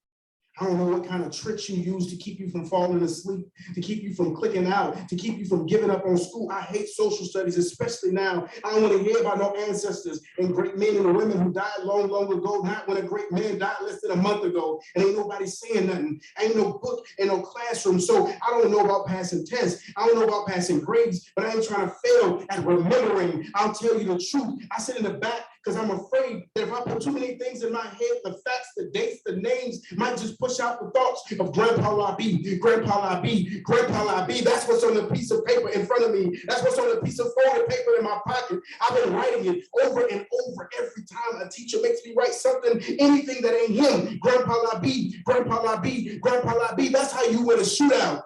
I don't know what kind of tricks you use to keep you from falling asleep, to keep you from clicking out, to keep you from giving up on school. I hate social studies, especially now. I don't want to hear about no ancestors and great men and women who died long, long ago, not when a great man died less than a month ago, and ain't nobody saying nothing. Ain't no book and no classroom, so I don't know about passing tests. I don't know about passing grades, but I ain't trying to fail at remembering. I'll tell you the truth. I sit in the back because I'm afraid that if I put too many things in my head, the facts, the dates, the names might just push out the thoughts of Grandpa LaB, Grandpa LaB, Grandpa LaB. That's what's on the piece of paper in front of me. That's what's on the piece of folded paper in my pocket. I've been writing it over and over every time a teacher makes me write something, anything that ain't him. Grandpa LaB, Grandpa LaB, Grandpa LaB. That's how you win a shootout.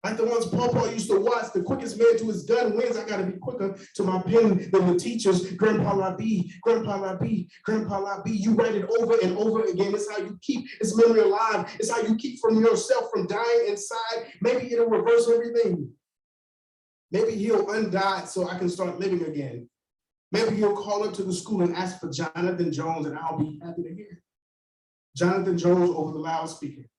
Like the ones Pawpaw used to watch, the quickest man to his gun wins. I gotta be quicker to my pen than the teachers. Grandpa LaB, Grandpa LaB, Grandpa LaB. You write it over and over again. It's how you keep his memory alive. It's how you keep from yourself from dying inside. Maybe it'll reverse everything. Maybe he'll undie so I can start living again. Maybe he'll call up to the school and ask for Jonathan Jones and I'll be happy to hear. Jonathan Jones over the loudspeaker.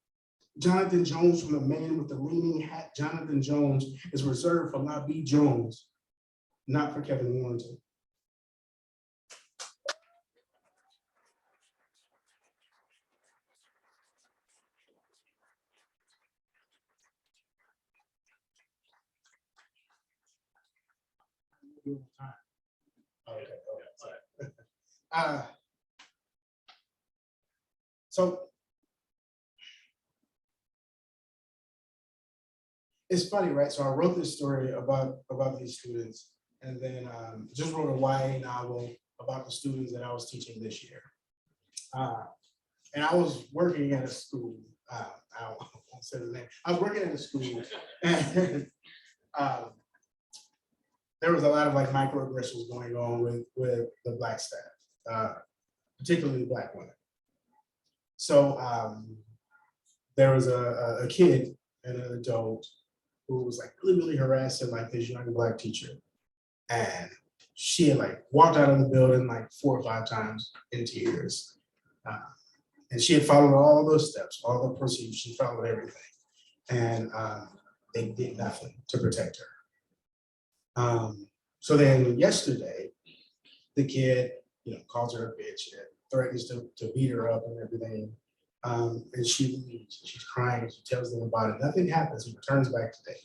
Jonathan Jones from the man with the leaning hat. Jonathan Jones is reserved for LaB Jones, not for Kevin Warrington. So it's funny, right? So I wrote this story about these students, And then just wrote a YA novel about the students that I was teaching this year. And I was working at a school. I won't say the name. I was working at a school, and there was a lot of like microaggressions going on with the Black staff, particularly Black women. So there was a kid and an adult who was like really harassing like this young Black teacher, and she had like walked out of the building like 4 or 5 times in tears. And she had followed all those steps, all the procedures, she followed everything. And they did nothing to protect her. So then yesterday, the kid, calls her a bitch and threatens to beat her up and everything. And she leaves, she's crying, and she tells them about it. Nothing happens, he returns back today.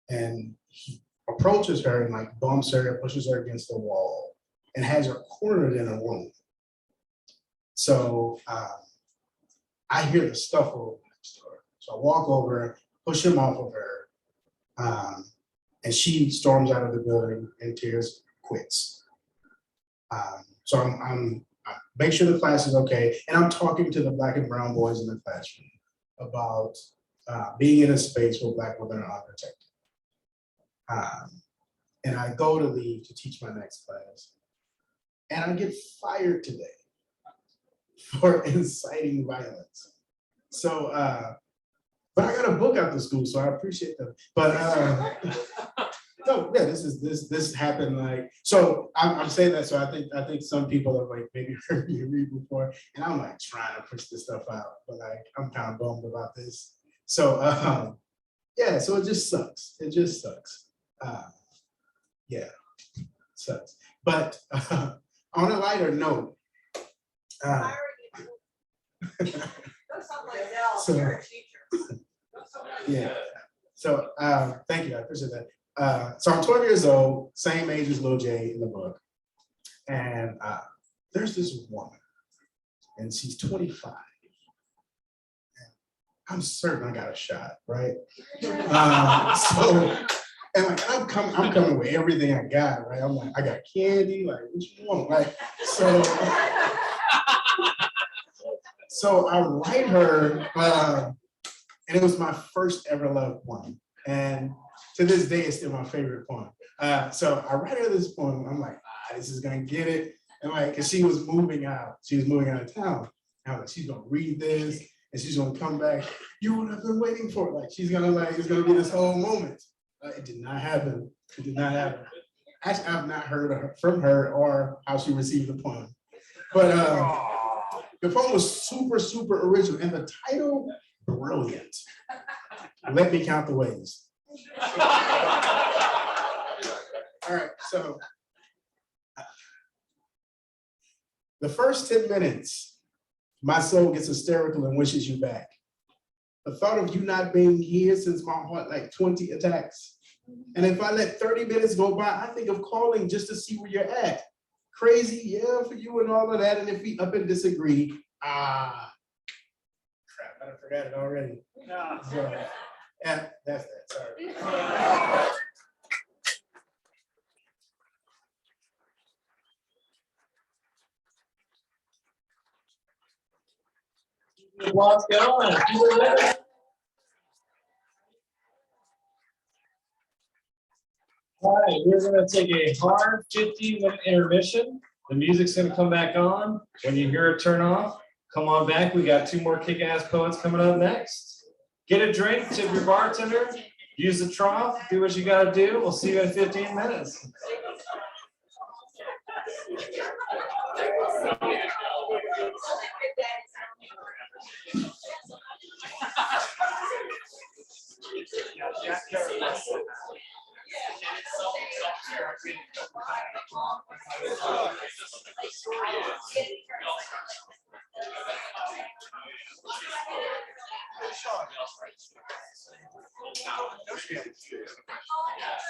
And he approaches her and like bumps her and pushes her against the wall and has her cornered in a room. So I hear the scuffle next door. So I walk over, push him off of her, and she storms out of the building in tears, quits. So I make sure the class is okay, and I'm talking to the Black and brown boys in the classroom about being in a space where Black women are unprotected. And I go to leave to teach my next class, and I get fired today for inciting violence. So, but I got a book out the school, so I appreciate them. But no, yeah, this happened like, so I'm saying that, so I think some people have like maybe heard me read before, and I'm like trying to push this stuff out, but like I'm kind of bummed about this. So yeah, so it just sucks. It just sucks. Yeah, sucks. But on a lighter note, so, yeah. So thank you, I appreciate that. So I'm 12 years old, same age as Lil J in the book. And there's this woman, and she's 25. I'm certain I got a shot, right? And like I'm coming with everything I got, right? I'm like, I got candy, like what you want, right? So I write her, and it was my first ever love poem. And to this day, it's still my favorite poem. So I write her this poem. I'm like, this is gonna get it. And like, cause she was moving out of town. And I'm like, she's gonna read this and she's gonna come back. You would have been waiting for it. Like, she's gonna like, it's gonna be this whole moment. It did not happen. It did not happen. Actually, I've not heard from her or how she received the poem. But the poem was super original, and the title, brilliant. Let me count the ways. All right, so the first 10 minutes, my soul gets hysterical and wishes you back. The thought of you not being here sends my heart like 20 attacks. And if I let 30 minutes go by, I think of calling just to see where you're at. Crazy, yeah, for you and all of that. And if we up and disagree, crap, I done forgot it already. No. So, yeah, that's that, sorry. Applause, go on. All right, we're gonna take a hard 15-minute intermission. The music's gonna come back on. When you hear it turn off, come on back. We got 2 more kick-ass poets coming up next. Get a drink, tip your bartender, use the trough, do what you gotta do. We'll see you in 15 minutes.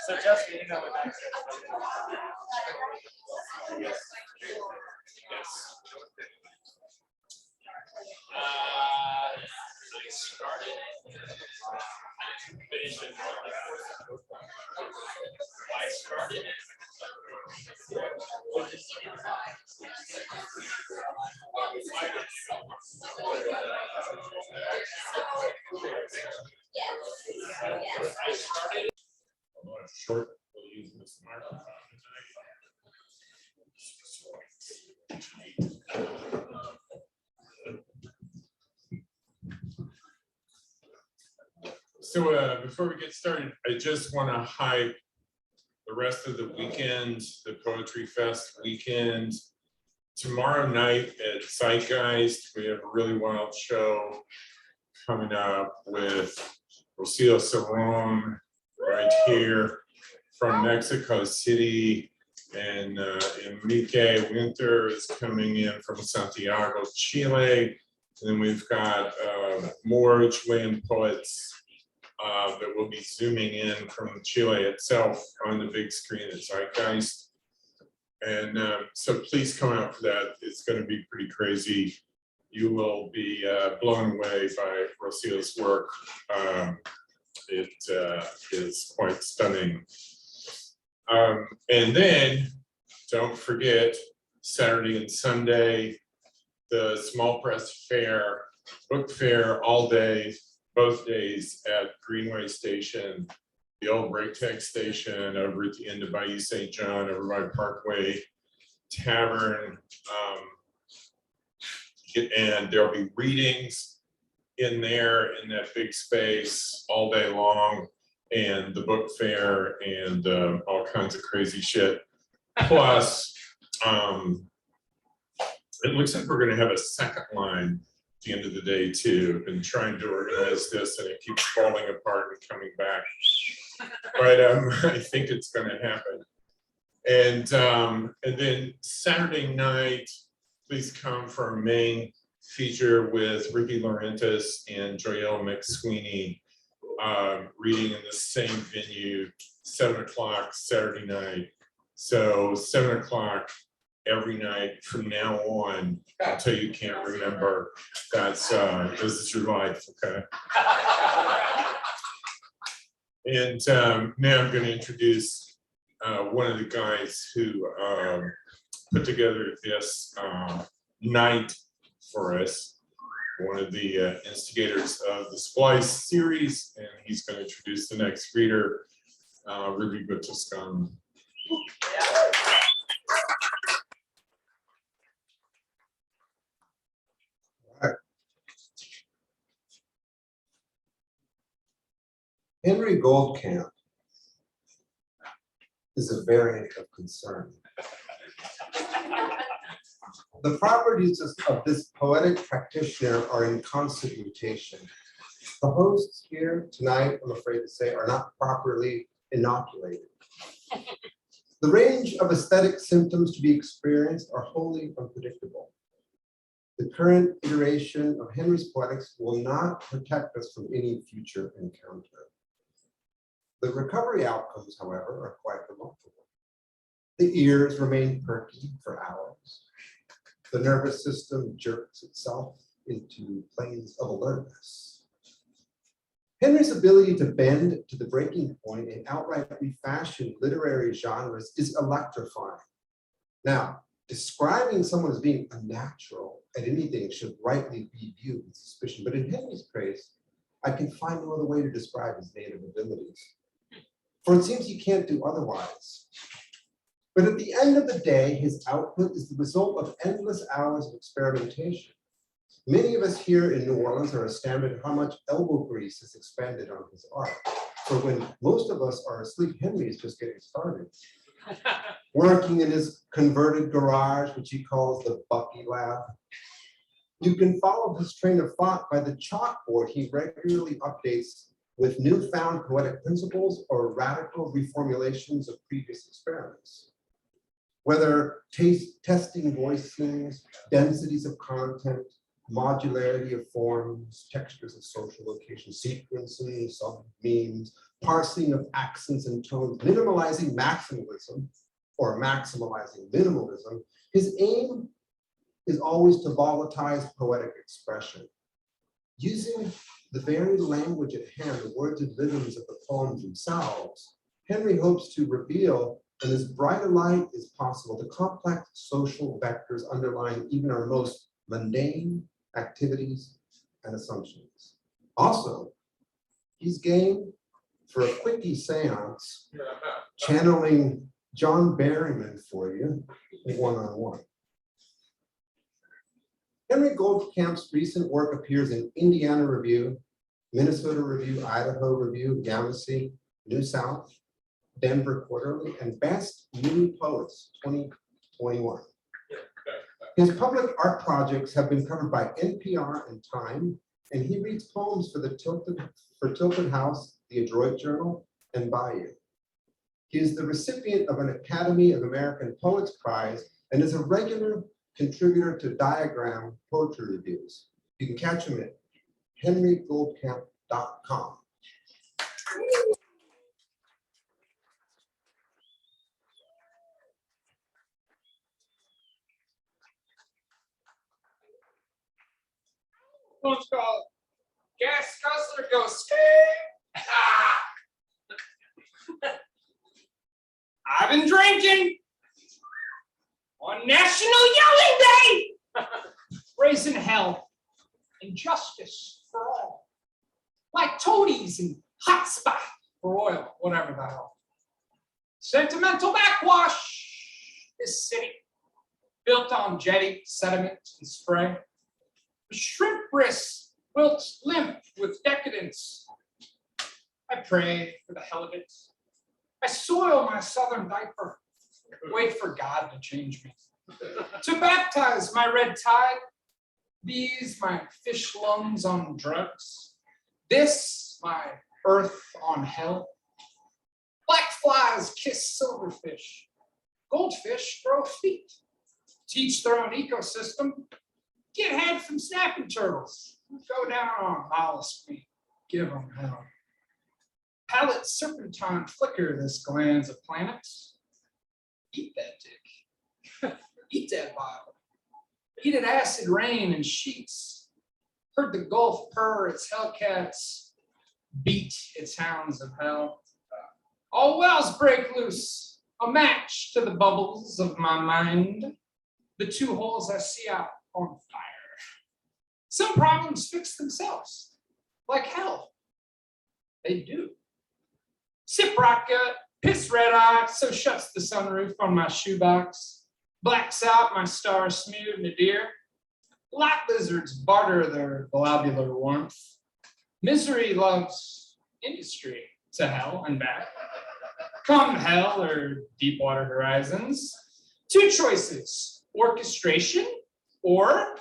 So Justin, you know what that started. short, we'll use this microphone tonight. So before we get started, I just want to hype the rest of the weekend, the Poetry Fest weekend. Tomorrow night at Zeitgeist, we have a really wild show coming up with Rocio Cerrone right here from Mexico City, and Enrique Winter is coming in from Santiago, Chile. And then we've got more Chilean poets that will be zooming in from Chile itself on the big screen at Zeitgeist. And so please come out for that. It's going to be pretty crazy. You will be blown away by Rocio's work. It is quite stunning. And then don't forget Saturday and Sunday, the Small Press Fair, book fair all day, both days at Greenway Station, the old Braytech station over at the end of Bayou St. John, over by Parkway Tavern. And there'll be readings in there in that big space all day long, and the book fair and all kinds of crazy shit. Plus, it looks like we're going to have a second line at the end of the day too. I've been trying to organize this and it keeps falling apart and coming back. But I think it's going to happen. And then Saturday night, please come for our main feature with Ricky Laurentis and Joelle McSweeney, reading in the same venue, 7 o'clock Saturday night. So 7 o'clock every night from now on until you can't remember. That's this is your life, okay? And now I'm going to introduce one of the guys who put together this night for us, one of the instigators of the Splice series, and he's going to introduce the next reader, Ruby Guttuscon. Henry Goldkamp is a variant of concern. The properties of this poetic practitioner are in constant mutation. The hosts here tonight, I'm afraid to say, are not properly inoculated. The range of aesthetic symptoms to be experienced are wholly unpredictable. The current iteration of Henry's poetics will not protect us from any future encounter. The recovery outcomes, however, are quite remarkable. The ears remain perky for hours. The nervous system jerks itself into planes of alertness. Henry's ability to bend to the breaking point and outright refashion literary genres is electrifying. Now, describing someone as being unnatural at anything should rightly be viewed with suspicion, but in Henry's case, I can find no other way to describe his native abilities. For it seems he can't do otherwise. But at the end of the day, his output is the result of endless hours of experimentation. Many of us here in New Orleans are astounded at how much elbow grease is expended on his art. For when most of us are asleep, Henry is just getting started. Working in his converted garage, which he calls the Bucky Lab. You can follow his train of thought by the chalkboard he regularly updates with newfound poetic principles or radical reformulations of previous experiments. Whether testing voicings, densities of content, modularity of forms, textures of social location, sequencing, sub-memes, parsing of accents and tones, minimalizing maximalism or maximalizing minimalism, his aim is always to volatilize poetic expression. Using the very language at hand, the words and rhythms of the poems themselves, Henry hopes to reveal in as bright a light as possible the complex social vectors underlying even our most mundane activities and assumptions. Also, he's game for a quickie seance, channeling John Berryman for you, one-on-one. Henry Goldkamp's recent work appears in Indiana Review, Minnesota Review, Idaho Review, Yamasee, New South, Denver Quarterly, and Best New Poets 2021. His public art projects have been covered by NPR and Time, and he reads poems for Tilted House, the Adroit Journal, and Bayou. He is the recipient of an Academy of American Poets Prize and is a regular contributor to Diagram poetry reviews. You can catch him at henrygoldkamp.com. One's called Gas Guzzler Goes Ski. I've been drinking on National Yelling Day, raising hell and justice for all, like toadies and hot spot for oil, whatever the hell. Sentimental backwash, this city, built on jetty, sediment, and spray. The shrimp wrists wilt limp with decadence. I pray for the hell of it. I soil my southern diaper, wait for God to change me. To baptize my red tide, these my fish lungs on drugs, this my earth on hell. Black flies kiss silverfish, goldfish throw feet, teach their own ecosystem, get head from snapping turtles, go down on mollusk meat, give them hell. Palette serpentine flicker this glands of planets. Eat that dick. Eat that bottle. Eat it acid rain and sheets. Heard the Gulf purr its hellcats, beat its hounds of hell. All wells break loose, a match to the bubbles of my mind. The two holes I see out on fire. Some problems fix themselves, like hell. They do. Sip rocket, piss red eye, so shuts the sunroof on my shoebox. Blacks out my star-smeared nadir. Lot lizards barter their globular warmth. Misery loves industry to hell and back. Come hell or Deepwater Horizons. Two choices, orchestration or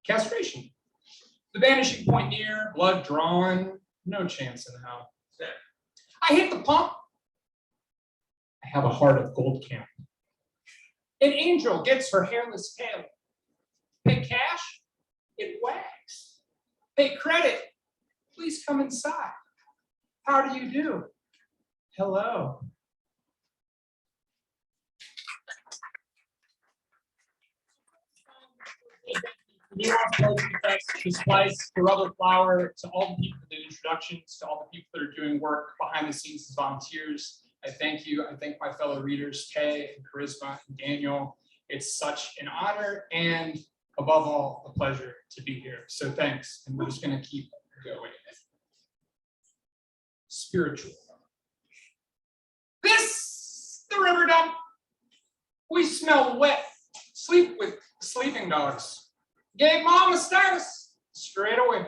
castration. The vanishing point near, blood drawn, no chance in hell. I hit the pump. I have a heart of Goldkamp. An angel gets her hairless tail. Pay cash, it wags. Pay credit, please come inside. How do you do? Hello. To Splice, to Rubber Flower, to all the people that did introductions, to all the people that are doing work behind the scenes as volunteers. I thank you. I thank my fellow readers, Kay and Karisma and Daniel. It's such an honor and above all, a pleasure to be here. So thanks. And we're just going to keep going. Spiritual. This, the river dump. We smell wet, sleep with sleeping dogs. Gave mom a status straight away.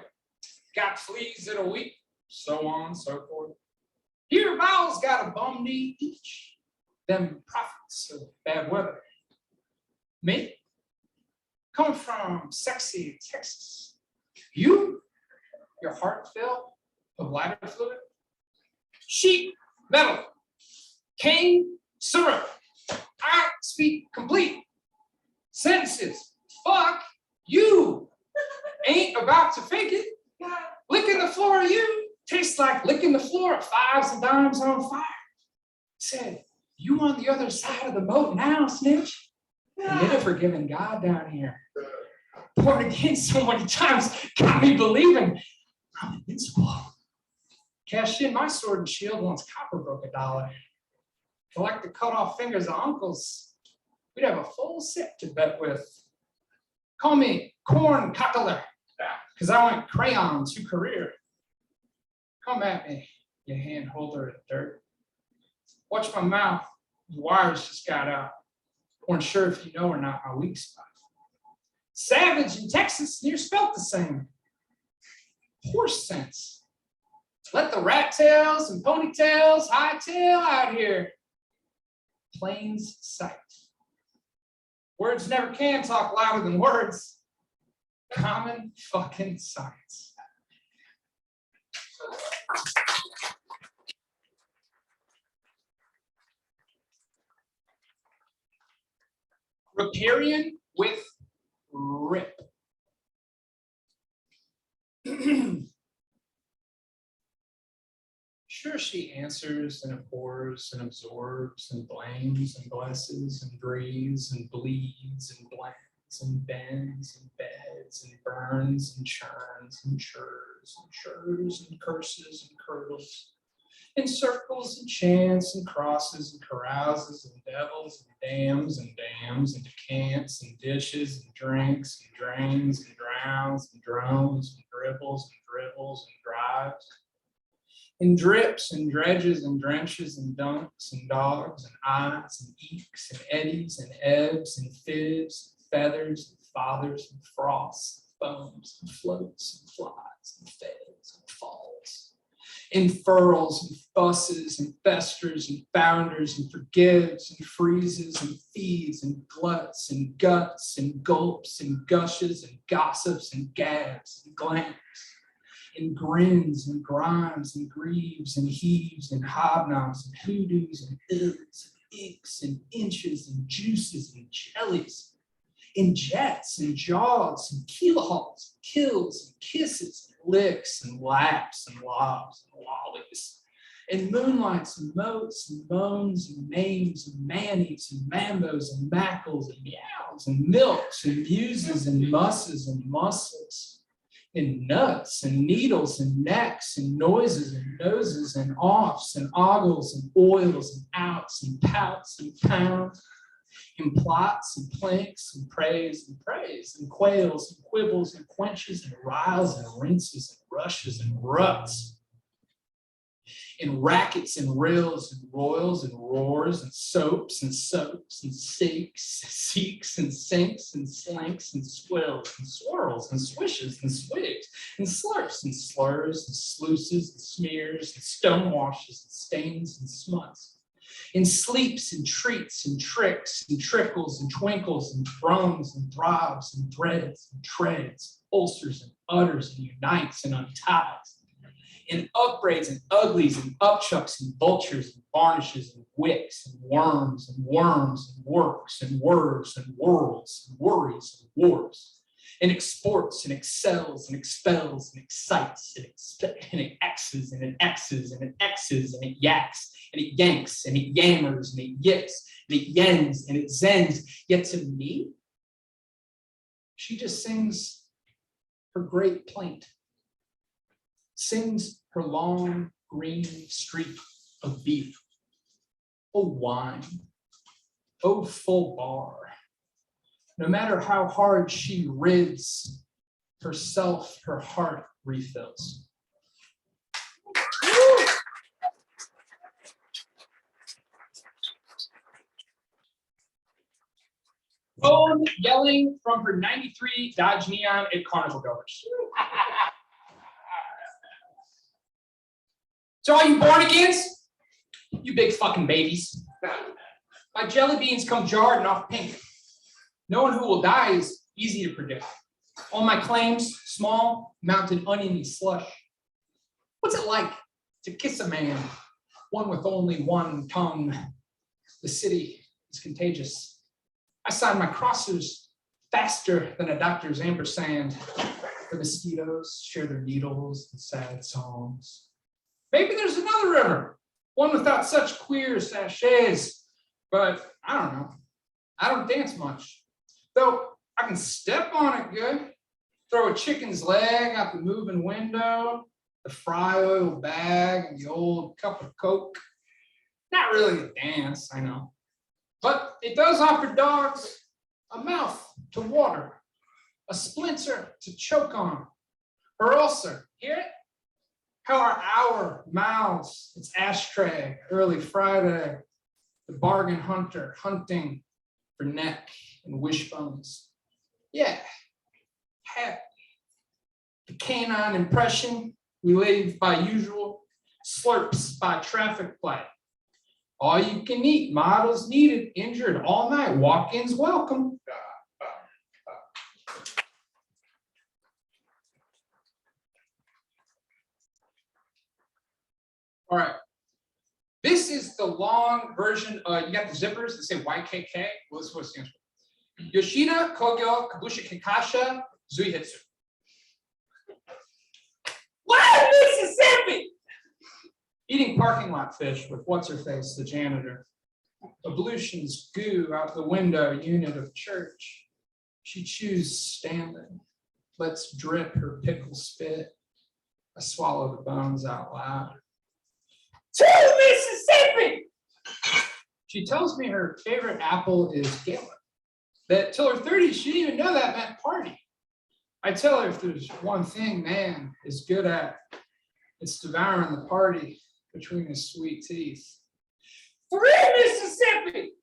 Got fleas in a week, so on and so forth. Here, Val's got a bum knee each. Them prophets of bad weather. Me, come from sexy Texas. You, your heart filled of bladder fluid. Sheep, metal, cane, syrup. I speak complete sentences. Fuck. You ain't about to fake it. Licking the floor of you tastes like licking the floor of fives and dimes on fire. Said, you on the other side of the moat now, snitch. And then a forgiving God down here. Born again so many times, got me believing I'm invincible. Cashed in my sword and shield once copper broke $1. Collect the cut off fingers of uncles. We'd have a full set to bet with. Call me corn cuckler, because I went crayon to career. Come at me, Your hand holder in dirt. Watch my mouth. The wires just got out. Weren't sure if you know or not my weak spot. Savage in Texas, near spelt the same. Horse sense. Let the rat tails and ponytails hightail out here. Plains sight. Words never can talk louder than words. Common fucking science. Riparian with rip. Sure, she answers and abhors and absorbs and blames and blesses and breathes and bleeds and blends and bends and beds and burns and churns and churs and curses and curdles and circles and chants and crosses and carouses and devils and dams and decants and dishes and drinks and drains and drowns and drones and dribbles and drives and drips and dredges and drenches and dunks and dogs and eyes and eeks and eddies and ebbs and fibs and feathers and fathers and frosts and foams and floats and flies and fails and falls and furls and fusses and festers and founders and forgives and freezes and feeds and gluts and guts and gulps and gushes and gossips and gabs and glams and grins and grimes and grieves and heaves and hobnobs and hoodoos and ills and inks and inches and juices and jellies and jets and jaws and keelhauls, kills and kisses and licks and laps and lobs and lollies and moonlights and moats and moans and names and maneys and mambos and mackles and meows and milks and muses and musses and muscles and nuts and needles and necks and noises and noses and offs and ogles and oils and outs and pouts and pounds and plots and planks and praise and quails and quibbles and quenches and riles and rinses and rushes and ruts and rackets and rills and roils and roars and soaps and seeks and sinks and slinks and swills and swirls and swishes and swigs and slurps and slurs and sluices and smears and stonewashes and stains and smuts and sleeps and treats and tricks and trickles and twinkles and thrums and throbs and threads and treads, ulcers and utters and unites and unties and upbraids and uglies and upchucks and vultures and varnishes and wicks and worms and works and whirs and whirls and worries and wars and exports and excels and expels and excites and it X's and it X's and it X's and it yaks and it yanks and it yammers and it yips and it yens and it zens. Yet to me, she just sings her great plaint, sings her long green streak of beef. Oh, wine, oh, full bar. No matter how hard she rids herself, her heart refills. Phone yelling from her 93 Dodge Neon at Carnival Goers. So all you born-agains, you big fucking babies. My jelly beans come jarred and off pink. Knowing who will die is easy to predict. All my claims, small, mounted oniony slush. What's it like to kiss a man, one with only one tongue? The city is contagious. I sign my crossers faster than a doctor's ampersand. The mosquitoes share their needles and sad songs. Maybe there's another river, one without such queer sachets, but I don't know. I don't dance much, though I can step on it good, throw a chicken's leg out the moving window, the fry oil bag and the old cup of Coke. Not really a dance, I know, but it does offer dogs a mouth to water, a splinter to choke on, her ulcer, hear it? How our hour mouths its ashtray early Friday, the bargain hunter hunting for neck and wishbones. Yeah, happy. The canine impression we leave by usual, slurps by traffic light. All you can eat, models needed, injured all night, walk-ins welcome. All right. This is the long version. You got the zippers that say YKK. Well, this is what it stands for. Yoshida Kogyo Kabusha Kikasha Zuihitsu. What, Mississippi? Eating parking lot fish with what's-her-face, the janitor. Ablutions goo out the window unit of church. She chews standing, lets drip her pickle spit. I swallow the bones out loud. To Mississippi! She tells me her favorite apple is Gala. That till her 30s, she didn't even know that meant party. I tell her if there's one thing man is good at, it's devouring the party between his sweet teeth. Free Mississippi!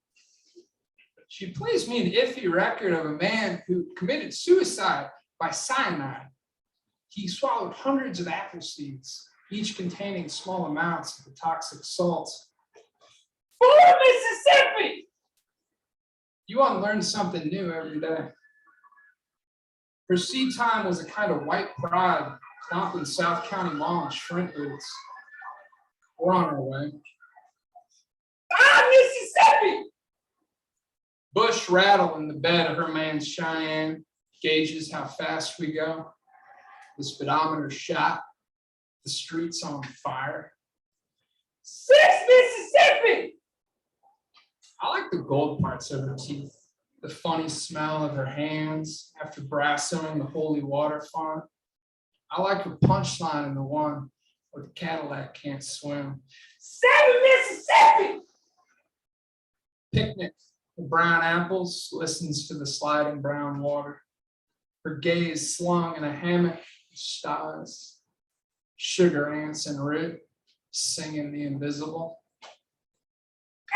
She plays me an iffy record of a man who committed suicide by cyanide. He swallowed hundreds of apple seeds, each containing small amounts of the toxic salt. For Mississippi! You unlearn something new every day. Her seed time was a kind of white pride, clomping South County Mall in shrink boots. We're on our way. Ah, Mississippi! Bush rattle in the bed of her man's Cheyenne gauges how fast we go. The speedometer shot. The streets on fire. 6 Mississippi! I like the gold parts of her teeth, the funny smell of her hands after brassoing the holy water font. I like her punchline in the one where the Cadillac can't swim. 7 Mississippi! Picnic, the brown apples, listens to the sliding brown water. Her gaze slung in a hammock of stars. Sugar ants and root, singing the invisible.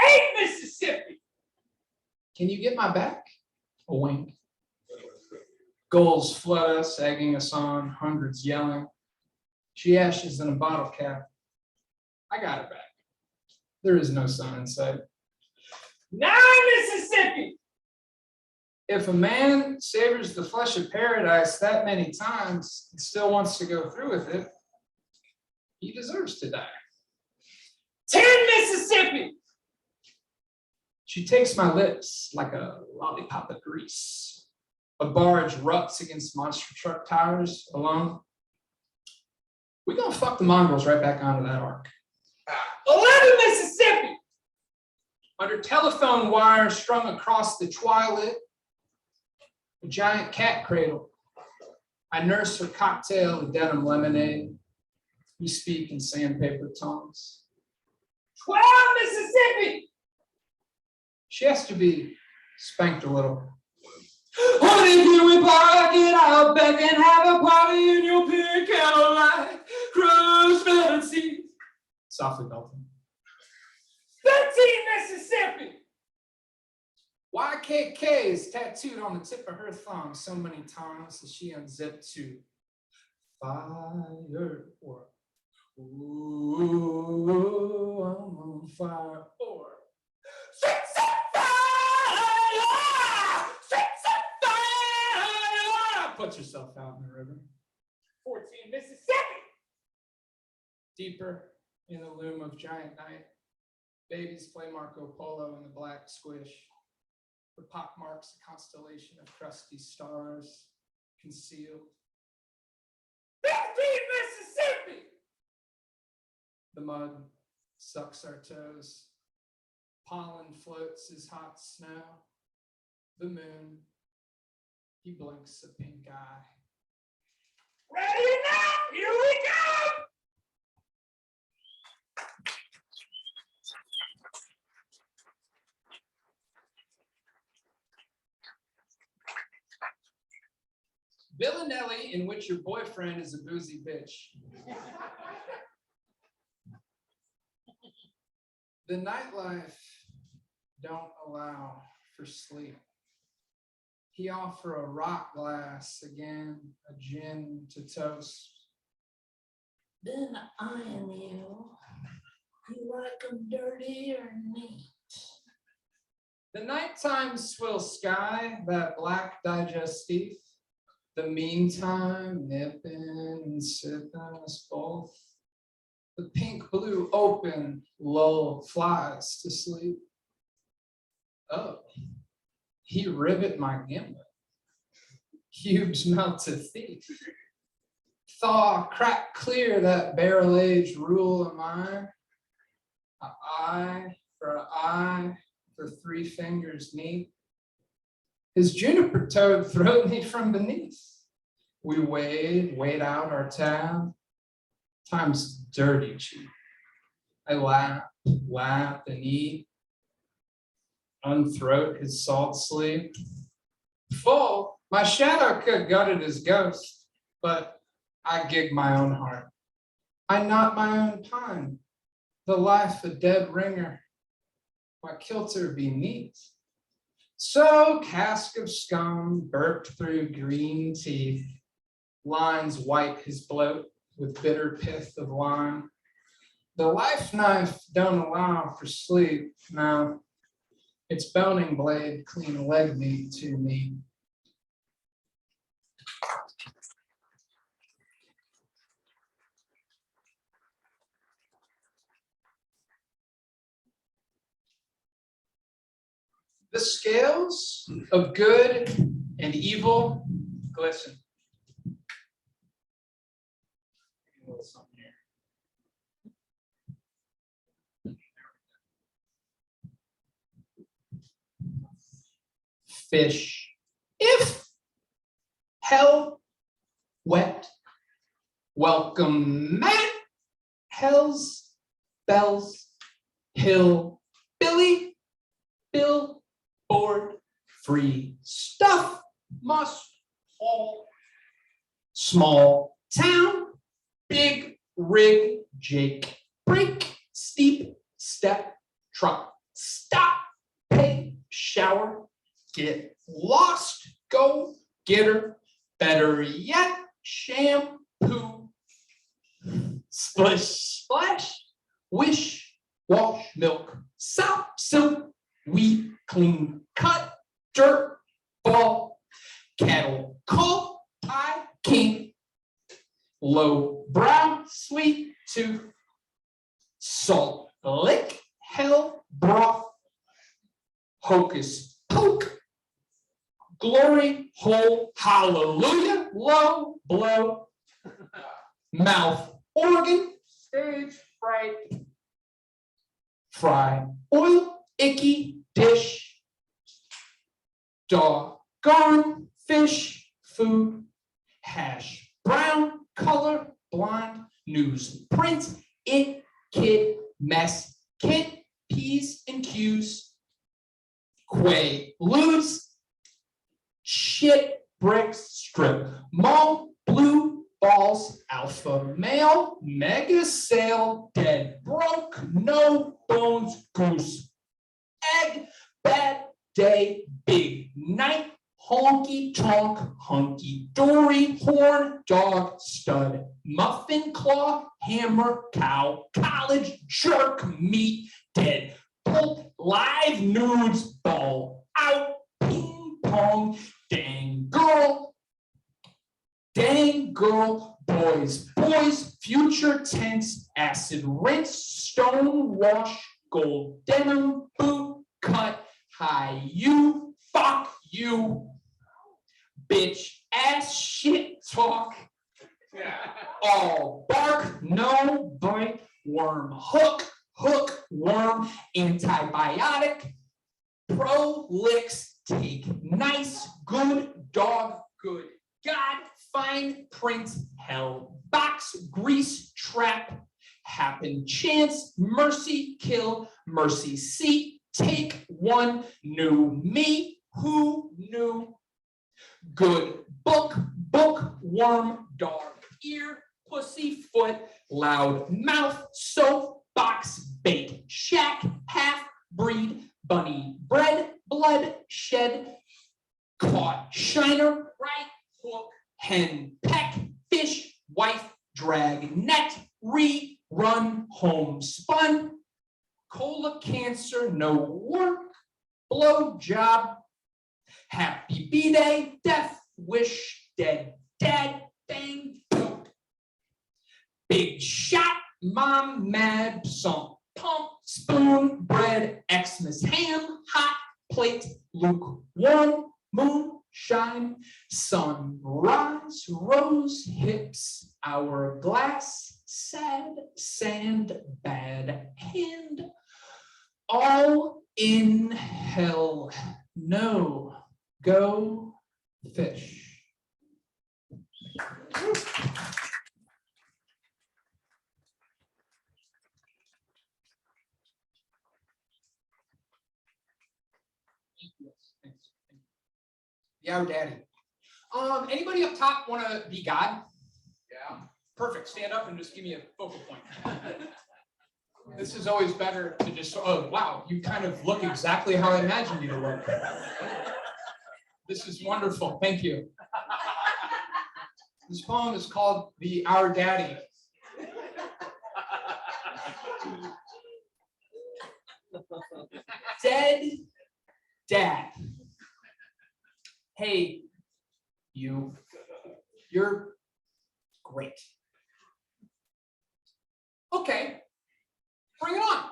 8 Mississippi! Can you get my back? A wink. Gulls flood us, egging us on, hundreds yelling. She ashes in a bottle cap. I got her back. There is no sun in sight. 9 Mississippi! If a man savors the flesh of paradise that many times and still wants to go through with it, he deserves to die. 10 Mississippi! She takes my lips like a lollipop of grease. A barge ruts against monster truck tires alone. We're gonna fuck the mongrels right back onto that ark. 11 Mississippi! Under telephone wire strung across the twilight, a giant cat cradle. I nurse her cocktail of denim lemonade. We speak in sandpaper tongues. 12 Mississippi! She has to be spanked a little. Honey, can we park it out back and have a party in your pink Cadillac? Cruise fancy. Softly belting. 13 Mississippi! YKK is tattooed on the tip of her thumb so many times that she unzipped to fire or ooh, I'm on fire or streets of fire! Streets of fire! Put yourself out in the river. 14 Mississippi! Deeper in the loom of giant night, babies play Marco Polo in the black squish. The pock marks a constellation of crusty stars concealed. 15 Mississippi! The mud sucks our toes. Pollen floats as hot snow. The moon, he blinks a pink eye. Ready now, here we go! Villanelli in which your boyfriend is a boozy bitch. The nightlife don't allow for sleep. He offer a rock glass again, a gin to toast. Then iron you. You like 'em dirty or neat? The nighttime swill sky, that black digestif. The meantime, nipping and sipping us both. The pink blue open lull flies to sleep. Oh, he rivet my gimlet. Cubes melt to thief. Thaw, crack clear that barrel age rule of mine. An eye, for 3 fingers neat. His juniper toad throwed me from beneath. We weighed out our tab. Time's dirty cheap. I lap and eat. Unthroat his salt sleep. Full, my shadow could gutted his ghost, but I gig my own heart. I knot my own pine. The life a dead ringer. Why kilter be neat? So cask of scum burped through green teeth. Lines white his bloat with bitter pith of wine. The life knife don't allow for sleep. Now its boning blade clean leg meat to me. The scales of good and evil glisten. A little something here. Fish. If hell wet, welcome Matt. Hell's bells, hill, Billy, Bill, board, free stuff, must haul. Small town, big rig, Jake, break, steep, step, truck, stop, pay, shower, get lost, go, getter, better yet, shampoo, splish, splash, wish, wash, milk, sop, silk, wheat, clean, cut, dirt, ball, cattle, call, pie, king, low brow, sweet tooth, salt, lick, hell, broth, hocus, poke, glory, hole, hallelujah, low, blow, mouth, organ, stage, fright, fry, oil, icky, dish, dog, gone, fish, food, hash, brown, color, blind, news, print, it, kid, mess, kid, P's and Q's, quay, lose, shit, bricks, strip, mall, blue, balls, alpha, male, mega sale, dead, broke, no bones, goose, egg, bad day, big night, honky tonk, hunky dory, horn, dog, stud, muffin claw, hammer, cow, college, jerk, meat, dead, pulp, live nudes, ball, out, ping pong, dang girl, boys, future tense, acid rinse, stone wash, gold denim, boot cut, high you, fuck you, bitch ass shit talk, all bark, no bite, worm, hook, worm, antibiotic, prolix, take nice, good dog, good God, fine print, hell, box, grease, trap, happen, chance, mercy, kill, mercy, seat, take one, new me, who knew, good book, bookworm, dog ear, pussy foot, loud mouth, soapbox, bait, shack, half breed, bunny bread, blood shed, caught, shiner, right hook, hen, peck, fish, wife, drag, net, run, home, spun, cola cancer, no work, blow job, happy B-day, death wish, dead dad, bang, dope, big shot, mom, mad, some pump, spoon, bread, Xmas ham, hot plate, lukewarm, moonshine, sunrise, rose hips, hourglass, sad sand, bad hand, all in hell, no, go fish. The Our Daddy. Anybody up top want to be God? Yeah. Perfect. Stand up and just give me a focal point. This is always better to just, oh, wow, you kind of look exactly how I imagined you to look. This is wonderful. Thank you. This poem is called The Our Daddy. Dead dad. Hey, you're great. Okay, bring it on.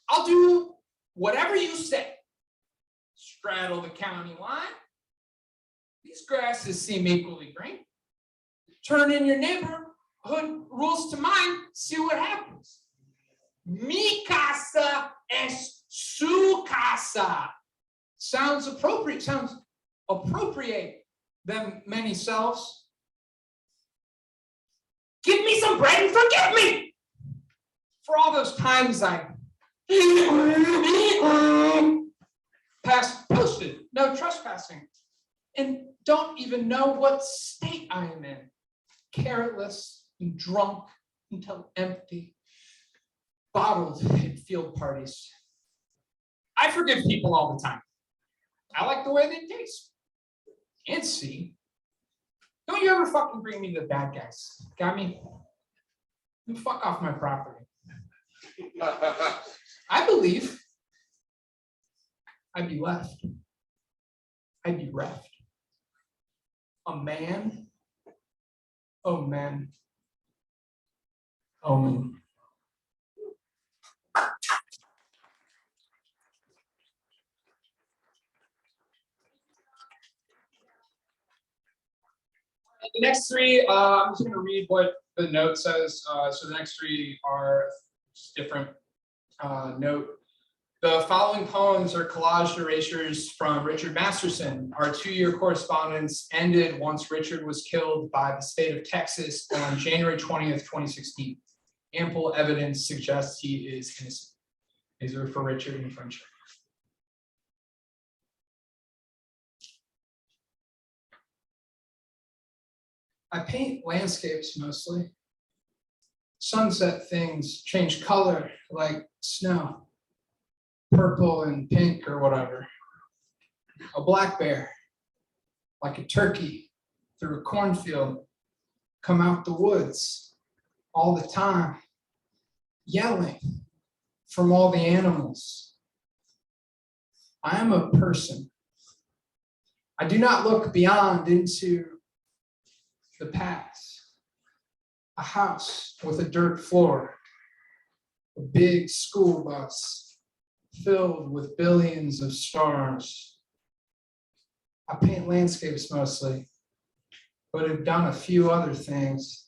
I'll do whatever you say. Straddle the county line. These grasses seem equally green. Turn in your neighborhood rules to mine, see what happens. Mi casa es su casa. Sounds appropriate, them many selves. Give me some bread and forgive me for all those times I posted, no trespassing, and don't even know what state I am in. Careless and drunk until empty, bottled at field parties. I forgive people all the time. I like the way they taste and see. Don't you ever fucking bring me the bad guys. Got me? You fuck off my property. I believe I'd be left. I'd be reft. A man. Oh man. Oh man. The next three, I'm just going to read what the note says. So the next three are just different note. The following poems are collaged erasures from Richard Masterson. Our 2-year correspondence ended once Richard was killed by the state of Texas on January 20th, 2016. Ample evidence suggests he is innocent. These are for Richard and friendship. I paint landscapes mostly. Sunset things change color like snow, purple and pink or whatever. A black bear, like a turkey through a cornfield, come out the woods all the time, yelling from all the animals. I am a person. I do not look beyond into the past. A house with a dirt floor, a big school bus filled with billions of stars. I paint landscapes mostly, but have done a few other things,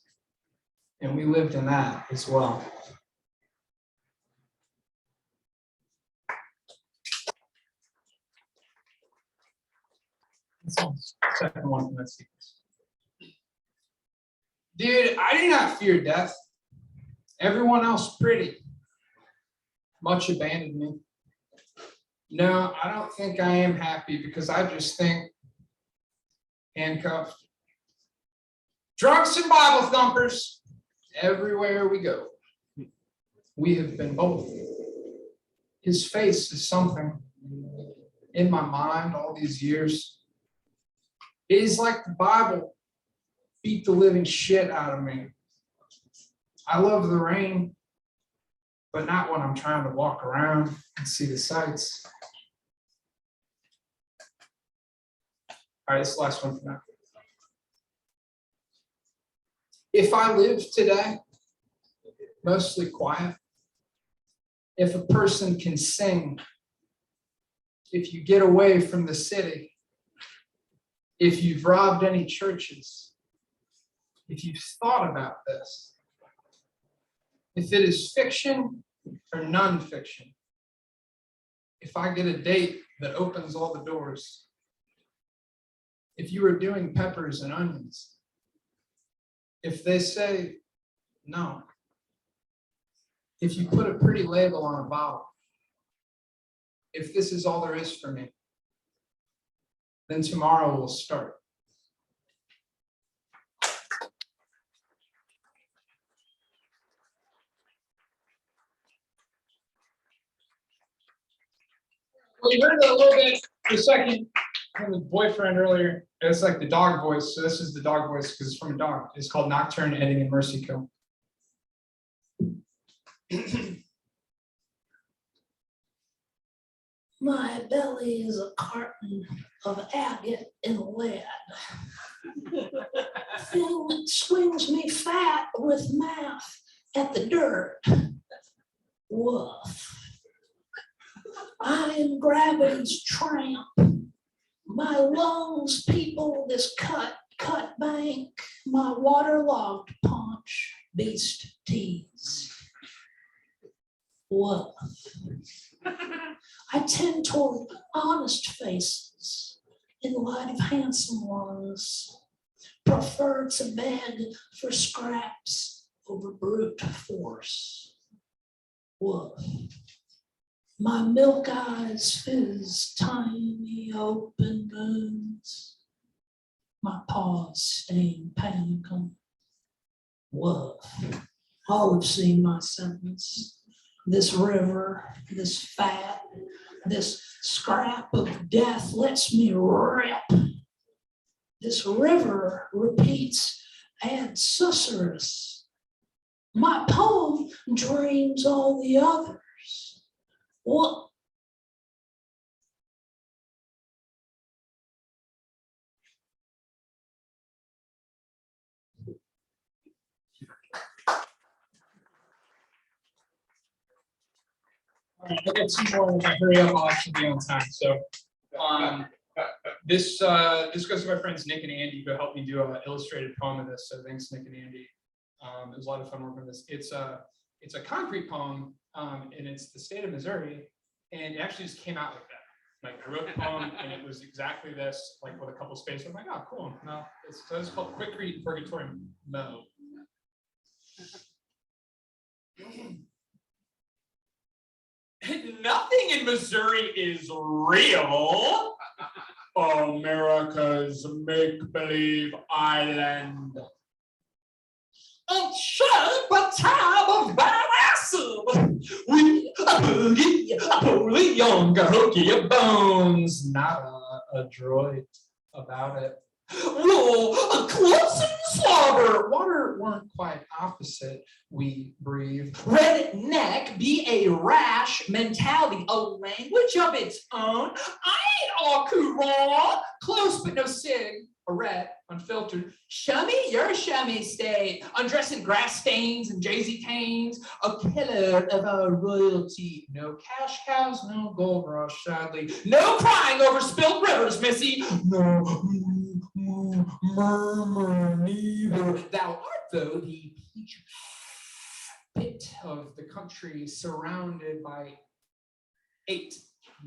and we lived in that as well. Second one from that sequence. Dude, I do not fear death. Everyone else pretty much abandoned me. No, I don't think I am happy because I just think handcuffed, Drunks and Bible thumpers, everywhere we go. We have been both. His face is something in my mind all these years. It is like the Bible beat the living shit out of me. I love the rain, but not when I'm trying to walk around and see the sights. All right, this is the last one for now. If I lived today, mostly quiet, if a person can sing, if you get away from the city, if you've robbed any churches, if you've thought about this, if it is fiction or non-fiction, if I get a date that opens all the doors, if you are doing peppers and onions, if they say no, if you put a pretty label on a bottle, if this is all there is for me, then tomorrow will start. We heard a little bit for a second from the boyfriend earlier. It's like the dog voice. So this is the dog voice because it's from a dog. It's called Nocturne, ending in Mercy Kill. My belly is a carton of agate and lead. Thing swings me fat with math at the dirt. Woof. I am gravity's tramp. My lungs people this cut bank. My waterlogged paunch beast tease. Woof. I tend toward honest faces in light of handsome ones. Prefer to beg for scraps over brute force. Woof. My milk eyes fizz tiny open moons. My paws stain panicum. Woof. All have seen my sentence. This river, this fat, this scrap of death lets me rip. This river repeats ad susurrus. My poem dreams all the others. What? All right, I got two more. If I hurry up, I'll actually be on time. So this goes to my friends Nick and Andy who helped me do an illustrated poem of this. So thanks, Nick and Andy. It was a lot of fun working on this. It's a concrete poem, and it's the state of Missouri, and it actually just came out like that. Like I wrote the poem, and it was exactly this, like with a couple spaces. I'm like, oh, cool. No, it's called Quick Read Purgatory Mo. Nothing in Missouri is real. America's make-believe island. A shape a time of badassum. We a boogie, a holy young hooky bones. Not a droid about it. Whoa, a close and slobber. Water weren't quite opposite. We breathe. Redneck be a rash mentality, a language of its own. I ain't all cool. Close but no sig. A ret, unfiltered. Show me your show me state. Undressing grass stains and Jay-Z canes. A pillar of our royalty. No cash cows, no gold rush, sadly. No crying over spilled rivers, Missy. No murmur neither. Thou art though the peach pit of the country, surrounded by 8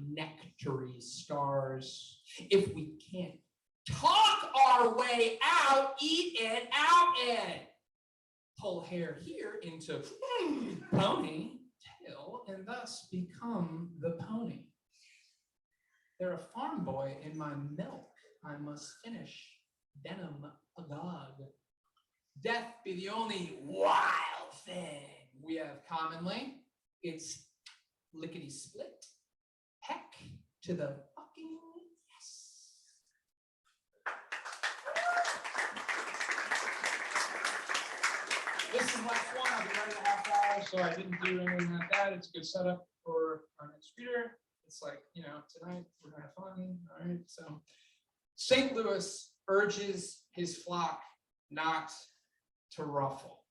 nectary stars. If we can't talk our way out, eat it out it. Pull hair here into pony tail and thus become the pony. They're a farm boy in my milk. I must finish denim agog. Death be the only wild thing we have commonly. It's lickety split. Heck to the fucking yes. This is my one. I'll be running a half hour, so I didn't do anything like that. It's a good setup for our next reader. It's like, tonight we're gonna have fun. All right. So St. Louis urges his flock not to ruffle.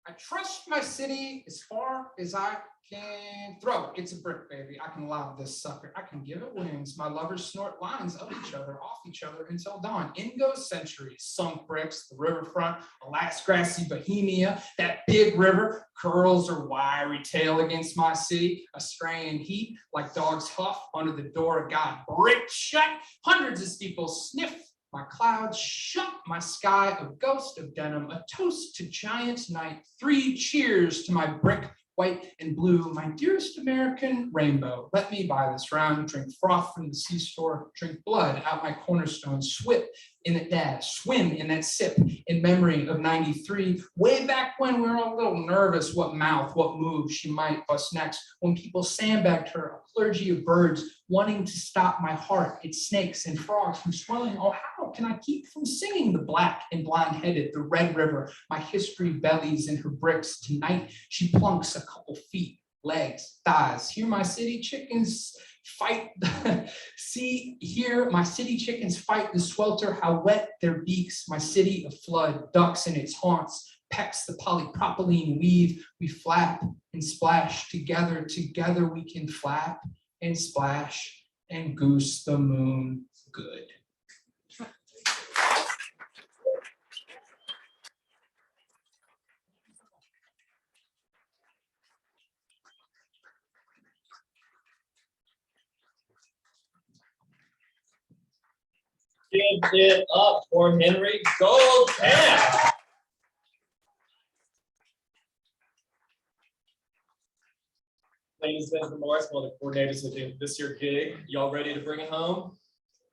I trust my city as far as I can throw. It's a brick, baby. I can lob this sucker. I can give it wings. My lovers snort lines of each other, off each other until dawn. In goes centuries, sunk bricks, the riverfront, a last grassy Bohemia. That big river curls her wiry tail against my city. A straying heat like dogs huff under the door of God. Brick shut. Hundreds of people sniff. My clouds shut, my sky a ghost of denim, a toast to giant night, 3 cheers to my brick, white and blue, my dearest American rainbow. Let me buy this round, drink froth from the sea store, drink blood out my cornerstone, swim in that sip in memory of 93, way back when we were a little nervous what mouth, what move she might bust next, when people sandbagged her, a clergy of birds wanting to stop my heart, its snakes and frogs from swelling. Oh, how can I keep from singing the black and blonde-headed, the red river, my history bellies in her bricks. Tonight she plunks a couple feet, legs, thighs. Hear my city chickens fight. See, here my city chickens fight the swelter, how wet their beaks. My city of flood, ducks in its haunts, pecks the polypropylene weave. We flap and splash together, together we can flap and splash and goose the moon good. Give it up for Henry Goldkamp. Ladies and gentlemen, Morris, one of the coordinators of this year gig. Y'all ready to bring it home?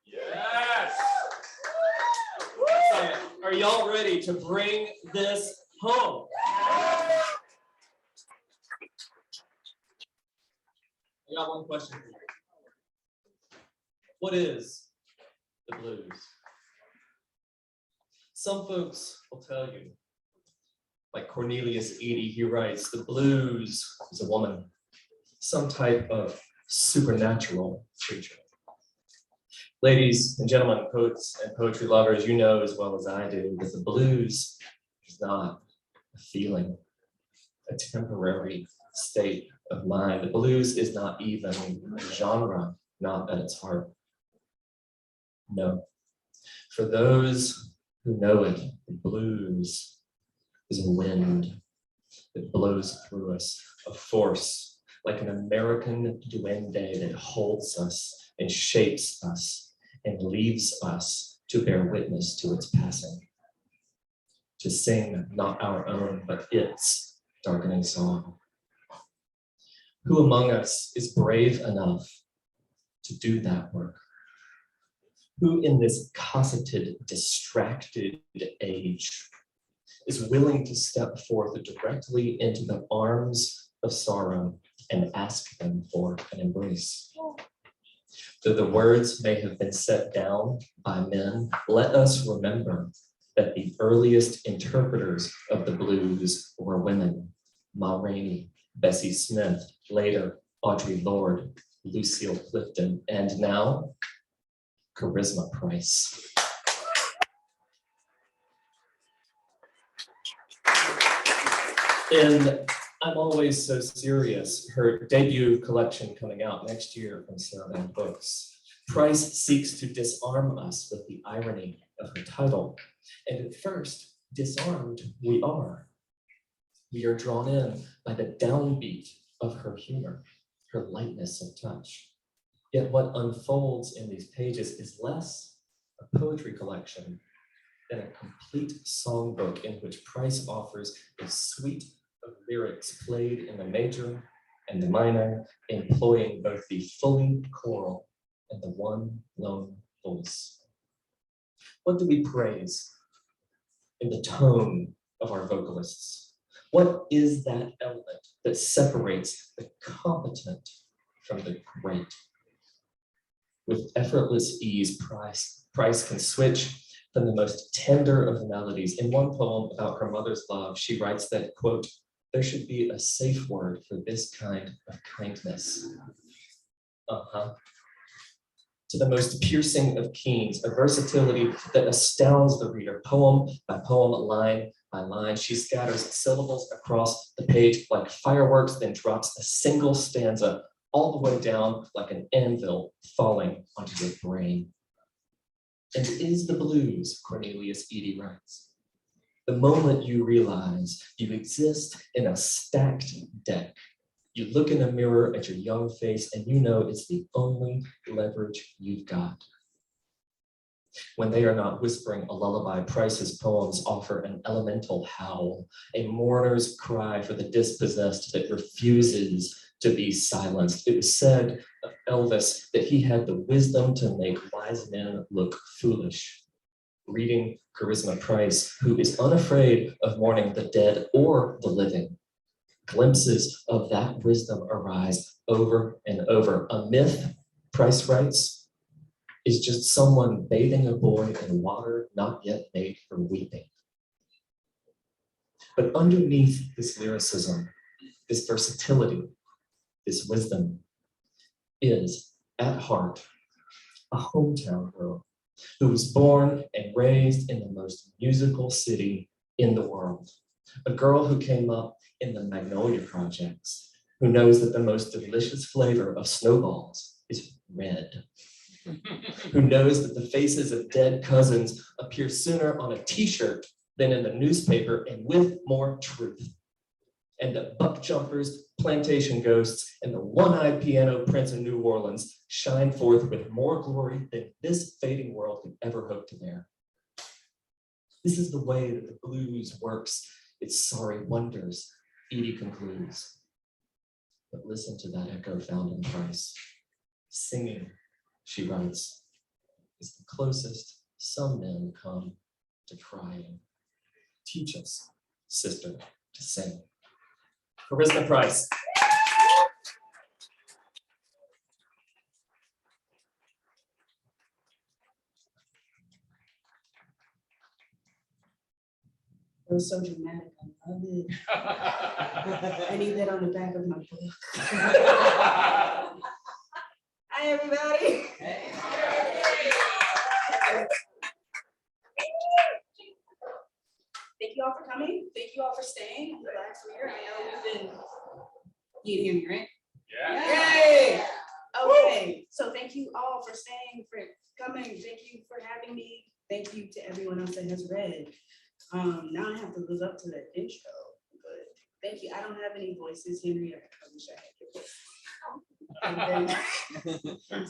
Yes. Are y'all ready to bring this home? I got one question for you. What is the blues? Some folks will tell you, like Cornelius Eady, he writes, the blues is a woman, some type of supernatural creature. Ladies and gentlemen, poets and poetry lovers, you know as well as I do that the blues is not a feeling, a temporary state of mind. The blues is not even a genre, not at its heart. No. For those who know it, the blues is a wind that blows through us, a force like an American duende that holds us and shapes us and leaves us to bear witness to its passing, to sing not our own, but its darkening song. Who among us is brave enough to do that work? Who in this cosseted, distracted age is willing to step forth directly into the arms of sorrow and ask them for an embrace? Though the words may have been set down by men, let us remember that the earliest interpreters of the blues were women. Ma Rainey, Bessie Smith, later Audre Lorde, Lucille Clifton, and now Karisma Price. And I'm Always So Serious, her debut collection coming out next year from Sarah Books. Price seeks to disarm us with the irony of her title. And at first, disarmed we are. We are drawn in by the downbeat of her humor, her lightness of touch. Yet what unfolds in these pages is less a poetry collection than a complete songbook in which Price offers a suite of lyrics played in the major and the minor, employing both the fully choral and the one lone voice. What do we praise in the tone of our vocalists? What is that element that separates the competent from the great? With effortless ease, Price can switch from the most tender of melodies. In one poem about her mother's love, she writes that, quote, there should be a safe word for this kind of kindness. To the most piercing of keens, a versatility that astounds the reader, poem by poem, line by line. She scatters syllables across the page like fireworks, then drops a single stanza all the way down like an anvil falling onto your brain. And is the blues, Cornelius Eady writes, the moment you realize you exist in a stacked deck. You look in a mirror at your young face and you know it's the only leverage you've got. When they are not whispering a lullaby, Price's poems offer an elemental howl, a mourner's cry for the dispossessed that refuses to be silenced. It was said of Elvis that he had the wisdom to make wise men look foolish. Reading Karisma Price, who is unafraid of mourning the dead or the living, glimpses of that wisdom arise over and over. A myth, Price writes, is just someone bathing a boy in water not yet made for weeping. But underneath this lyricism, this versatility, this wisdom is, at heart, a hometown girl who was born and raised in the most musical city in the world. A girl who came up in the Magnolia Projects, who knows that the most delicious flavor of snowballs is red, who knows that the faces of dead cousins appear sooner on a t-shirt than in the newspaper and with more truth, and that buck jumpers, plantation ghosts, and the one-eyed piano prince in New Orleans shine forth with more glory than this fading world could ever hope to bear. This is the way that the blues works its sorry wonders, Eady concludes. But listen to that echo found in Price. Singing, she writes, is the closest some men come to crying. Teach us, sister, to sing. Karisma Price. It was so dramatic. I love it. I need that on the back of my book. Hi, everybody. Hey. Thank you all for coming. Thank you all for staying. I'm glad you're here. I know we've been. You hear me, right? Yeah. Yay! Okay, so thank you all for staying, for coming. Thank you for having me. Thank you to everyone else that has read. Now I have to live up to that intro, but thank you. I don't have any voices, Henry. I wish I had your voice.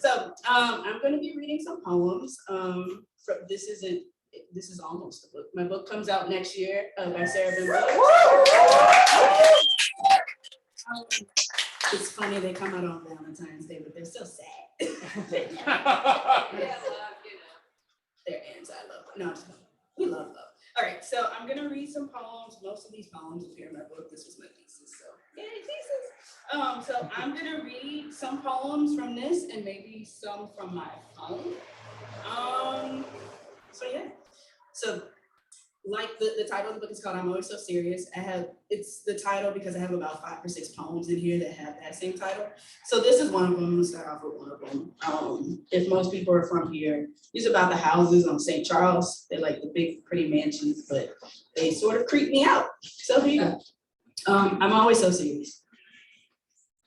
So I'm going to be reading some poems. This is almost a book. My book comes out next year by Sarah Ben. It's funny they come out on Valentine's Day, but they're so sad. Yeah, they're anti-love. No, we love love. All right, so I'm gonna read some poems. Most of these poems appear in my book. This was my thesis, so yay, thesis. So I'm gonna read some poems from this and maybe some from my phone. So yeah. So like the title of the book is called I'm Always So Serious. It's the title because I have about 5 or 6 poems in here that have that same title. So this is one of them. I'm gonna start off with one of them. If most people are from here, these are about the houses on St. Charles. They're like the big pretty mansions, but they sort of creep me out. So here you go. I'm always so serious.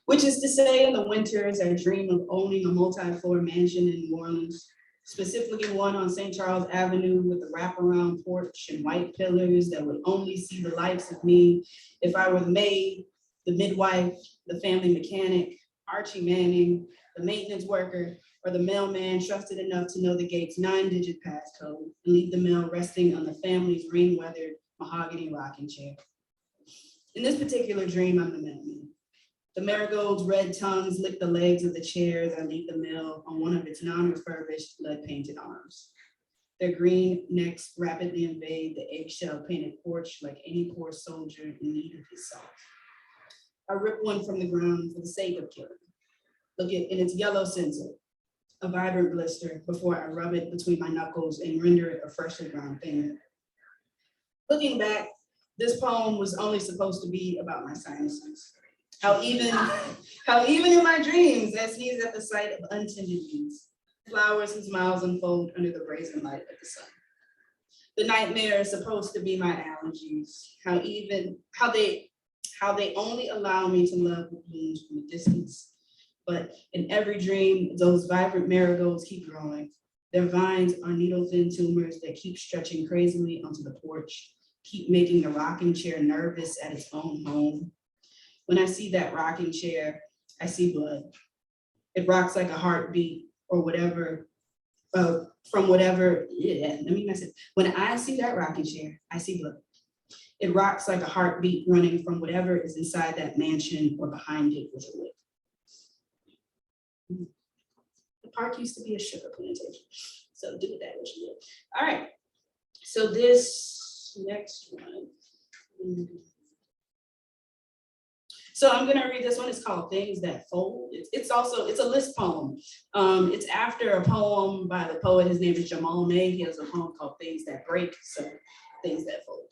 Which is to say, in the winters, I dream of owning a multi-floor mansion in New Orleans, specifically one on St. Charles Avenue with a wraparound porch and white pillars that would only see the likes of me if I were the maid, the midwife, the family mechanic, Archie Manning, the maintenance worker, or the mailman trusted enough to know the gate's 9-digit passcode and leave the mail resting on the family's rain-weathered mahogany rocking chair. In this particular dream, I'm the mailman. The marigold's red tongues lick the legs of the chair as I leave the mail on one of its non-refurbished lead-painted arms. Their green necks rapidly invade the eggshell painted porch like any poor soldier in need of his salt. I rip one from the ground for the sake of killing. Look at in its yellow center, a vibrant blister before I rub it between my knuckles and render it a freshly ground thing. Looking back, this poem was only supposed to be about my sinuses. How even in my dreams, I sneeze at the sight of untended weeds, flowers whose mouths unfold under the brazen light of the sun. The nightmare is supposed to be my allergies. How they only allow me to love the blooms from a distance. But in every dream, those vibrant marigolds keep growing. Their vines are needle-thin tumors that keep stretching crazily onto the porch, keep making the rocking chair nervous at its own home. When I see that rocking chair, I see blood. It rocks like a heartbeat or whatever, from whatever, when I see that rocking chair, I see blood. It rocks like a heartbeat running from whatever is inside that mansion or behind it with a whip. The park used to be a sugar plantation, so do with that what you will. All right, so this next one. So I'm gonna read this one. It's called Things That Fold. It's a list poem. It's after a poem by the poet. His name is Jamal May. He has a poem called Things That Break. So Things That Fold.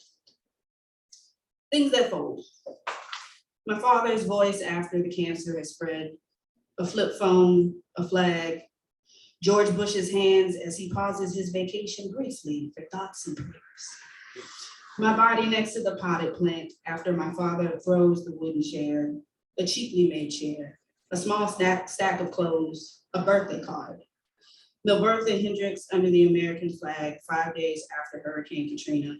Things that fold. My father's voice after the cancer has spread. A flip phone, a flag. George Bush's hands as he pauses his vacation gracefully for thoughts and prayers. My body next to the potted plant after my father throws the wooden chair, a cheaply made chair, a small stack of clothes, a birthday card. Milbertha Hendricks under the American flag 5 days after Hurricane Katrina.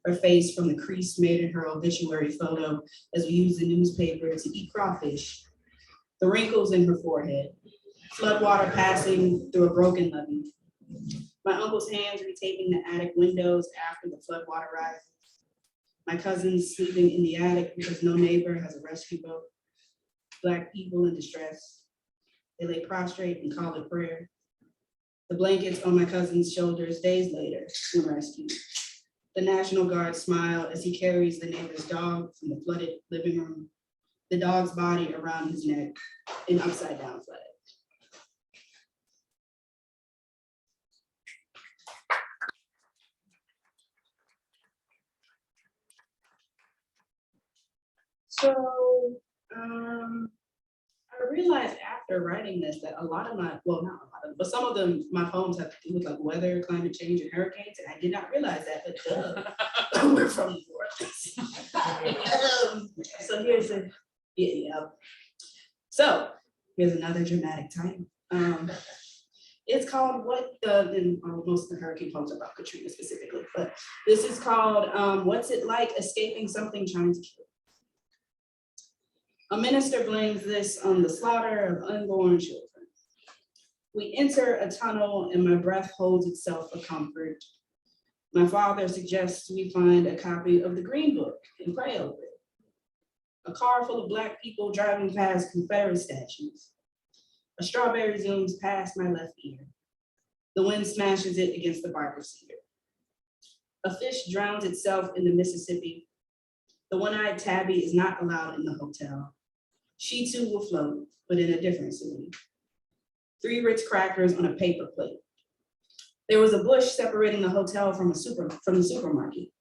Her face from the crease made in her obituary photo as we use the newspaper to eat crawfish. The wrinkles in her forehead, floodwater passing through a broken levee. My uncle's hands retaping the attic windows after the floodwater rises. My cousins sleeping in the attic because no neighbor has a rescue boat. Black people in distress. They lay prostrate and call it prayer. The blankets on my cousin's shoulders days later when rescued. The National Guard smile as he carries the neighbor's dog from the flooded living room. The dog's body around his neck in upside down flag. So I realized after writing this that a lot of my, well, not a lot of, but some of them, my poems have to do with like weather, climate change, and hurricanes, and I did not realize that, but we're from the Northeast. So here's a, yeah. So here's another dramatic title. It's called most of the hurricane poems are about Katrina specifically, but this is called What's It Like Escaping Something Trying to Kill? A minister blames this on the slaughter of unborn children. We enter a tunnel and my breath holds itself for comfort. My father suggests we find a copy of the Green Book and pray over it. A car full of Black people driving past Confederate statues. A strawberry zooms past my left ear. The wind smashes it against the bark of cedar. A fish drowns itself in the Mississippi. The one-eyed tabby is not allowed in the hotel. She too will float, but in a different city. 3 Ritz crackers on a paper plate. There was a bush separating the hotel from the supermarket.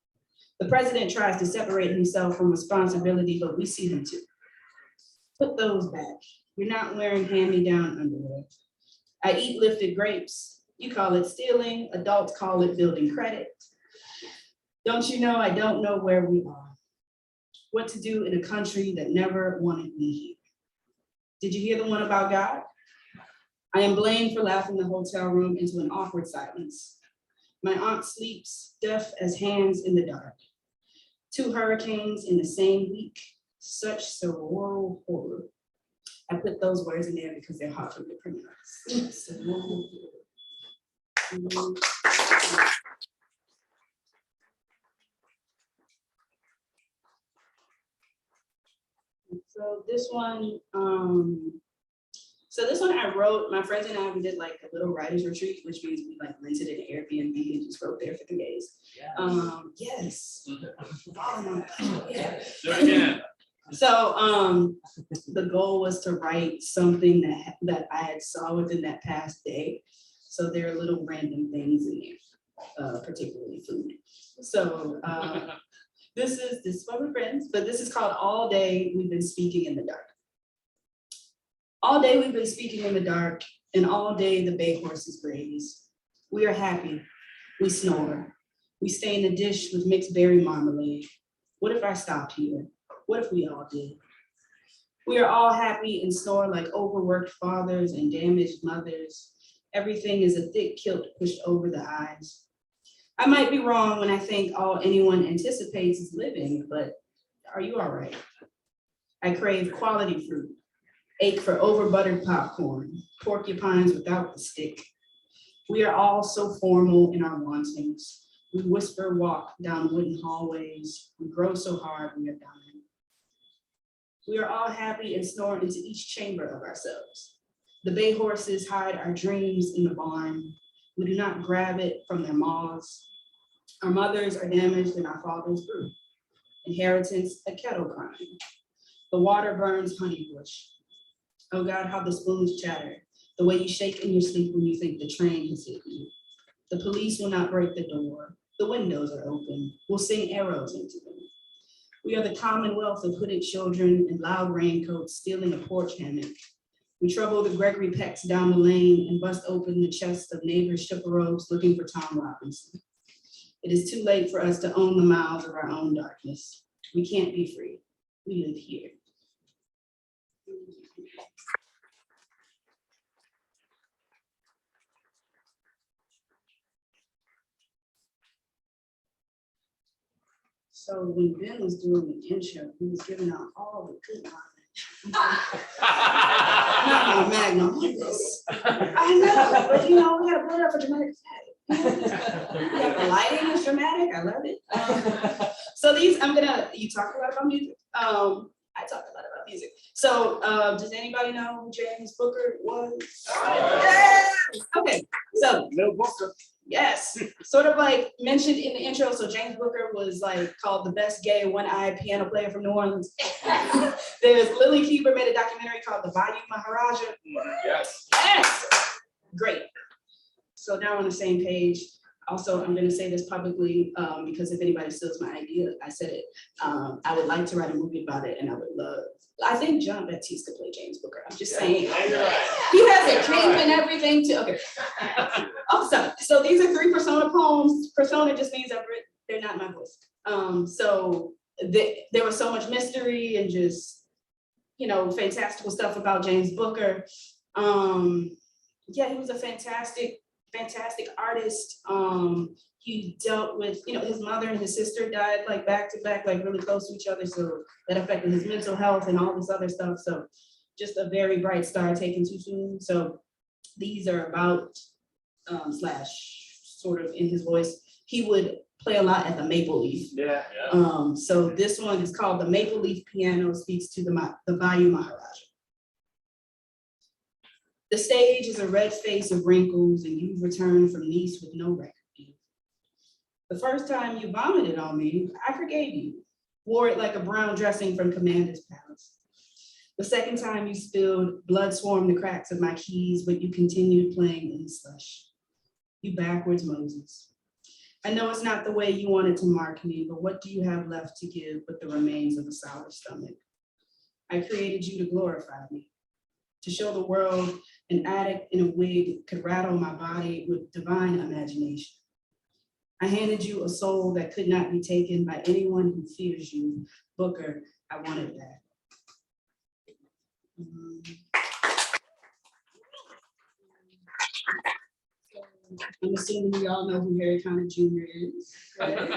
The president tries to separate himself from responsibility, but we see him too. Put those back. You're not wearing hand-me-down underwear. I eat lifted grapes. You call it stealing. Adults call it building credit. Don't you know I don't know where we are? What to do in a country that never wanted me here. Did you hear the one about God? I am blamed for laughing the hotel room into an awkward silence. My aunt sleeps, deaf as hands in the dark. 2 hurricanes in the same week, such sorrow horror. I put those words in there because they're hard for me to pronounce. So this one, So this one I wrote, my friends and I, we did like a little writer's retreat, which means we like rented an Airbnb and just wrote there for 3 days. Yes. Oh, yeah. Do it again. So the goal was to write something that I had saw within that past day. So there are little random things in there, particularly food. So this is for my friends, but this is called All Day We've Been Speaking in the Dark. All day we've been speaking in the dark, and all day the bay horses graze. We are happy, we snore. We stain the dish with mixed berry marmalade. What if I stopped here? What if we all did? We are all happy and snore like overworked fathers and damaged mothers. Everything is a thick kilt pushed over the eyes. I might be wrong when I think all anyone anticipates is living, but are you all right? I crave quality fruit, ache for over-buttered popcorn, porcupines without the stick. We are all so formal in our wantings. We whisper walk down wooden hallways. We grow so hard we are dying. We are all happy and snore into each chamber of ourselves. The bay horses hide our dreams in the barn. We do not grab it from their maws. Our mothers are damaged and our fathers brew. Inheritance, a kettle crying. The water burns honey bush. Oh God, how the spoons chatter. The way you shake in your sleep when you think the train has hit you. The police will not break the door. The windows are open. We'll sing arrows into them. We are the commonwealth of hooded children in loud raincoats stealing a porch hammock. We trouble the Gregory Pecks down the lane and bust open the chests of neighbors' chaperones looking for Tom Robinson. It is too late for us to own the mouths of our own darkness. We can't be free. We live here. So when Ben was doing the intro, he was giving out all the good knowledge. Not my magnum. I know, but you know, we gotta put it up for dramatic effect. Yeah, the lighting is dramatic. I love it. So these, you talk a lot about music. I talk a lot about music. So does anybody know who James Booker was? Yes! Okay, so. No Booker. Yes, sort of like mentioned in the intro. So James Booker was like called the best gay one-eyed piano player from New Orleans. There's Lily Keeper made a documentary called The Bayou Maharaja. Yes. Yes, great. So now we're on the same page. Also, I'm gonna say this publicly because if anybody steals my idea, I said it. I would like to write a movie about it, and I would love. I think John Baptiste could play James Booker. I'm just saying. He has a cape and everything too. Okay. Also, so these are 3 persona poems. Persona just means they're not my voice. So there was so much mystery and just, fantastical stuff about James Booker. Yeah, he was a fantastic artist. He dealt with, his mother and his sister died like back to back, like really close to each other. So that affected his mental health and all this other stuff. So just a very bright star taken too soon. So these are about slash sort of in his voice. He would play a lot at the Maple Leaf. Yeah. So this one is called The Maple Leaf Piano Speaks to the Bayou Maharaja. The stage is a red face of wrinkles, and you've returned from Nice with no record deal. The first time you vomited on me, I forgave you, wore it like a brown dressing from Commander's Palace. The second time you spilled, blood swarmed the cracks of my keys, but you continued playing in the slush. You backwards Moses. I know it's not the way you wanted to mark me, but what do you have left to give but the remains of a sour stomach? I created you to glorify me, to show the world an addict in a wig could rattle my body with divine imagination. I handed you a soul that could not be taken by anyone who fears you. Booker, I want it back. I'm assuming we all know who Harry Connick Jr. is, right?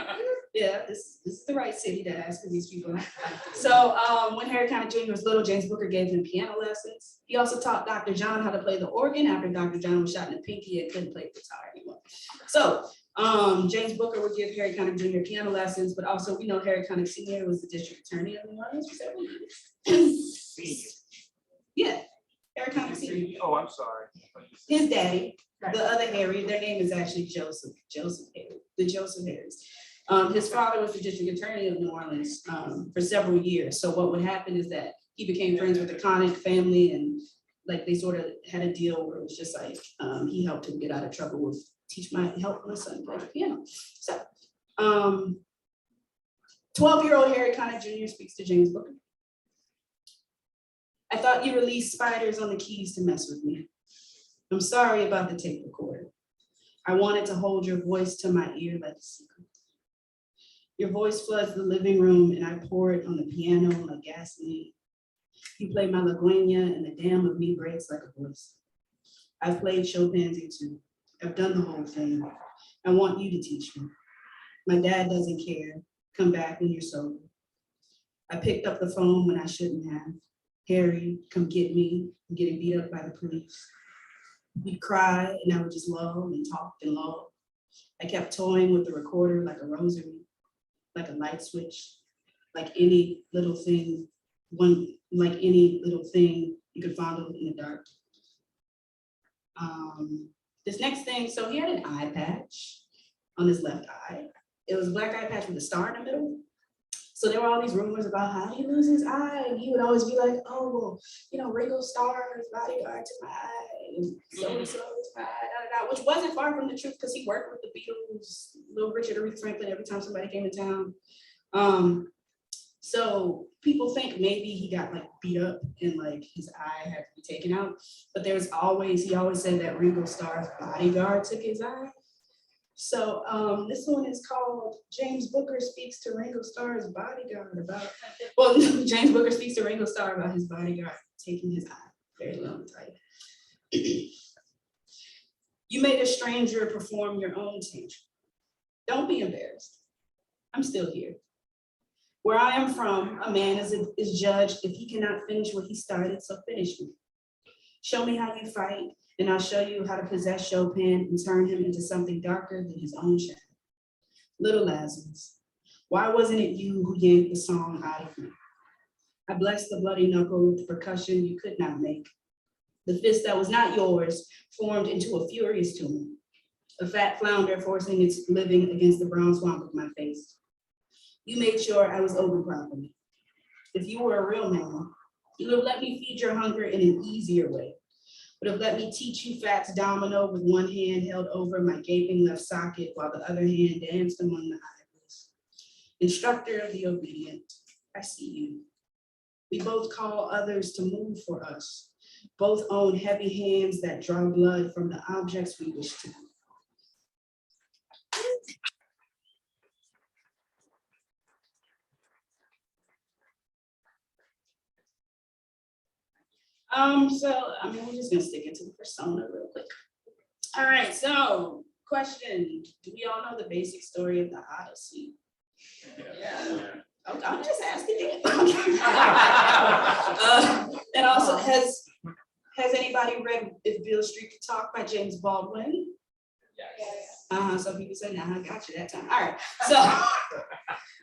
Yeah, this is the right city to ask for these people. So when Harry Connick Jr. was little, James Booker gave him piano lessons. He also taught Dr. John how to play the organ after Dr. John was shot in the pinky and couldn't play guitar anymore. So James Booker would give Harry Connick Jr. piano lessons, but also we know Harry Connick Sr. was the district attorney of New Orleans for several years. Yeah. Harry Connick Sr. Oh, I'm sorry. His daddy, the other Harry, their name is actually Joseph Harry, the Joseph Harrys. His father was the district attorney of New Orleans for several years. So what would happen is that he became friends with the Connick family, and like they sort of had a deal where it was just like he helped him get out of trouble with help my son play the piano. So 12-year-old Harry Connick Jr. speaks to James Booker. I thought you released spiders on the keys to mess with me. I'm sorry about the tape recorder. I wanted to hold your voice to my ear like a secret. Your voice floods the living room and I pour it on the piano like gasoline. You play my Laguena and the dam of me breaks like a voice. I've played Chopin's too. I've done the whole thing. I want you to teach me. My dad doesn't care. Come back when you're sober. I picked up the phone when I shouldn't have. Harry, come get me. I'm getting beat up by the police. We'd cry and I would just lull and talk and lull. I kept toying with the recorder like a rosary, like a light switch, like any little thing, like any little thing you could fondle in the dark. This next thing, so he had an eye patch on his left eye. It was a black eye patch with a star in the middle. So there were all these rumors about how he loses his eye, and he would always be like, "Oh, well, you know, Ringo Starr's bodyguard took my eye, and so and so is my eye," da, da, da, which wasn't far from the truth because he worked with the Beatles, Little Richard, Aretha Franklin every time somebody came in town. So people think maybe he got like beat up and like his eye had to be taken out, but he always said that Ringo Starr's bodyguard took his eye. So this one is called James Booker Speaks to Ringo Starr's Bodyguard about, well, James Booker speaks to Ringo Starr about his bodyguard taking his eye. Very long title. You made a stranger perform your own tantrum. Don't be embarrassed. I'm still here. Where I am from, a man is judged if he cannot finish what he started, so finish me. Show me how you fight, and I'll show you how to possess Chopin and turn him into something darker than his own shadow. Little Lazarus, why wasn't it you who yanked the song out of me? I blessed the bloody knuckle with percussion you could not make. The fist that was not yours formed into a furious tumor, a fat flounder forcing its living against the brown swamp of my face. You made sure I was over properly. If you were a real man, you would have let me feed your hunger in an easier way. Would have let me teach you Fat's domino with one hand held over my gaping left socket while the other hand danced among the ivories. Instructor of the obedient, I see you. We both call others to move for us. Both own heavy hands that draw blood from the objects we wish to move. We're just gonna stick into the persona real quick. All right, so question, do we all know the basic story of the Odyssey? Yeah. Okay, I'm just asking you. And also, has anybody read If Beale Street Could Talk by James Baldwin? Yes. So people say, nah, I got you that time. All right, so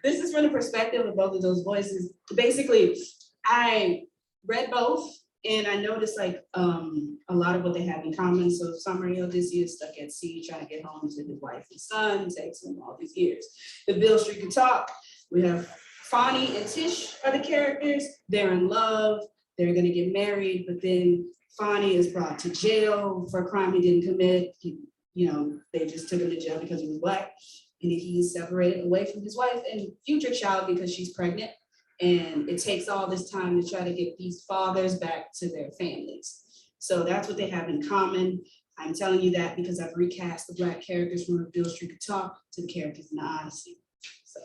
this is from the perspective of both of those voices. Basically, I read both, and I noticed like a lot of what they have in common. So summary, Odysseus stuck at sea trying to get home to his wife and son. It takes him all these years. If Beale Street Could Talk, we have Fani and Tish are the characters. They're in love. They're gonna get married, but then Fani is brought to jail for a crime he didn't commit. They just took him to jail because he was Black, and he's separated away from his wife and future child because she's pregnant. And it takes all this time to try to get these fathers back to their families. So that's what they have in common. I'm telling you that because I've recast the Black characters from If Beale Street Could Talk to the characters in the Odyssey. So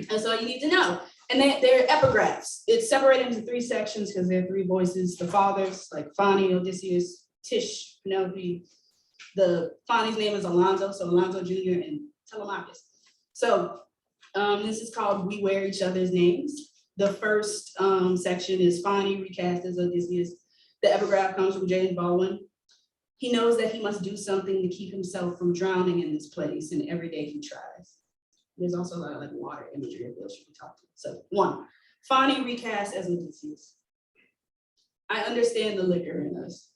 that's all you need to know. And they're epigraphs. It's separated into 3 sections because there are 3 voices. The fathers, like Fani, Odysseus, Tish, Penelope. The Fani's name is Alonzo, so Alonzo Jr. and Telemachus. So this is called We Wear Each Other's Names. The first section is Fani recast as Odysseus. The epigraph comes from James Baldwin. He knows that he must do something to keep himself from drowning in this place, and every day he tries. There's also a lot of like water imagery of Beale Street Could Talk. So 1, Fani recast as Odysseus. I understand the liquor in us.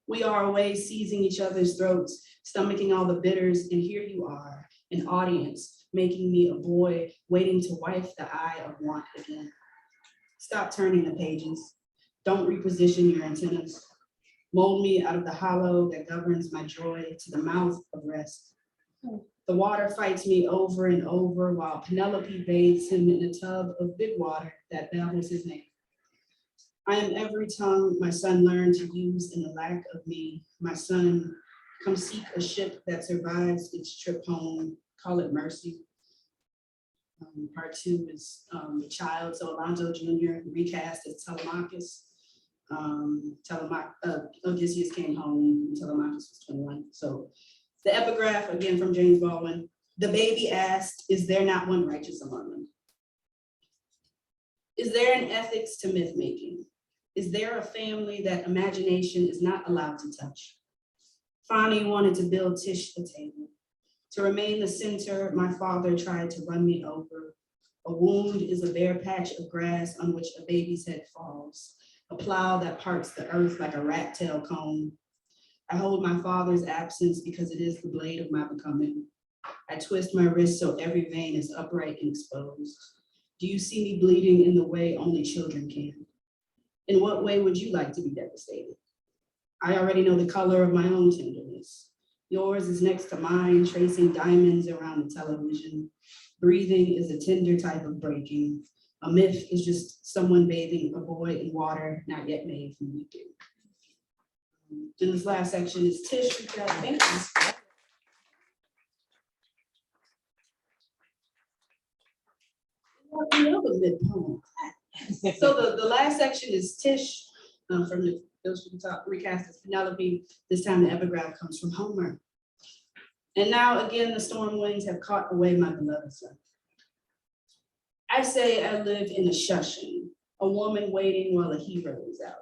We are always seizing each other's throats, stomaching all the bitters, and here you are, an audience, making me a boy waiting to wipe the eye of want again. Stop turning the pages. Don't reposition your antennas. Mold me out of the hollow that governs my joy to the mouth of rest. The water fights me over and over while Penelope bathes him in a tub of big water that babbles his name. I am every tongue my son learned to use in the lack of me. My son, come seek a ship that survives its trip home. Call it mercy. Part 2 is the child, so Alonzo Jr. recast as Telemachus. Odysseus came home when Telemachus was 21. So the epigraph, again from James Baldwin, the baby asked, is there not one righteous among them? Is there an ethics to myth making? Is there a family that imagination is not allowed to touch? Fani wanted to build Tish a table. To remain the center, my father tried to run me over. A wound is a bare patch of grass on which a baby's head falls, a plow that parts the earth like a rat tail comb. I hold my father's absence because it is the blade of my becoming. I twist my wrist so every vein is upright and exposed. Do you see me bleeding in the way only children can? In what way would you like to be devastated? I already know the color of my own tenderness. Yours is next to mine, tracing diamonds around the television. Breathing is a tender type of breaking. A myth is just someone bathing a boy in water not yet made from weeping. And this last section is Tish. Thank you. Another mid poem. So the last section is Tish from the Those from the Top recast as Penelope. This time the epigraph comes from Homer. And now again, the storm winds have caught away my beloved son. I say I live in a shushin, a woman waiting while a hero is out.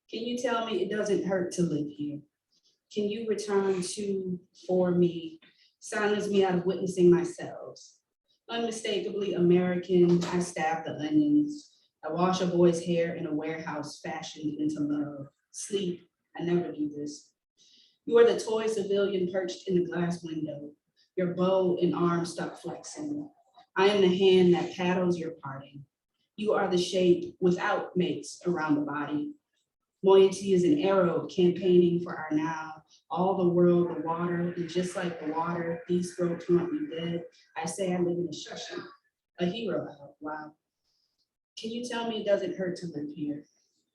Can you tell me it doesn't hurt to live here? Can you return to, for me, silence me out of witnessing myself? Unmistakably American, I stab the onions. I wash a boy's hair in a warehouse fashioned into love. Sleep, I never do this. You are the toy civilian perched in the glass window, your bow and arm stuck flexing. I am the hand that paddles your parting. You are the shape without mates around the body. Moiety is an arrow campaigning for our now. All the world, the water, and just like the water, these throats want me dead. I say I live in a shushin, a hero out. Wow. Can you tell me it doesn't hurt to live here?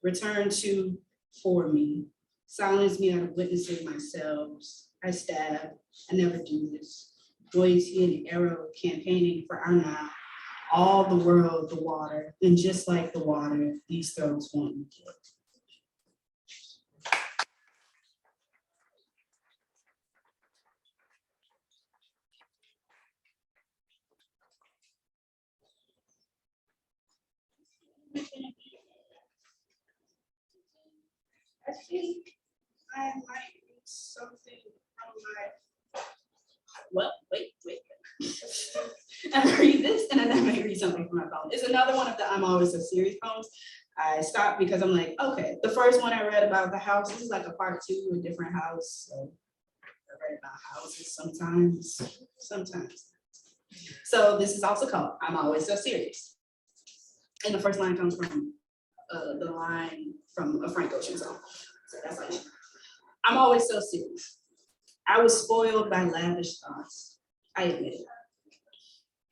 Return to, for me. Silence me out of witnessing myself. I stab, I never do this. Moiety and arrow campaigning for our now. All the world, the water, and just like the water, these throats want me killed. I think I might read something from my, well, wait. I'm gonna read this and then I might read something from my phone. It's another one of the I'm Always So Serious poems. I stopped because I'm like, okay, the first one I read about the house, this is like a part 2, a different house. So I read about houses sometimes. So this is also called I'm Always So Serious. And the first line comes from the line from a Frank Ocean song. So that's like, I'm always so serious. I was spoiled by lavish thoughts, I admit it.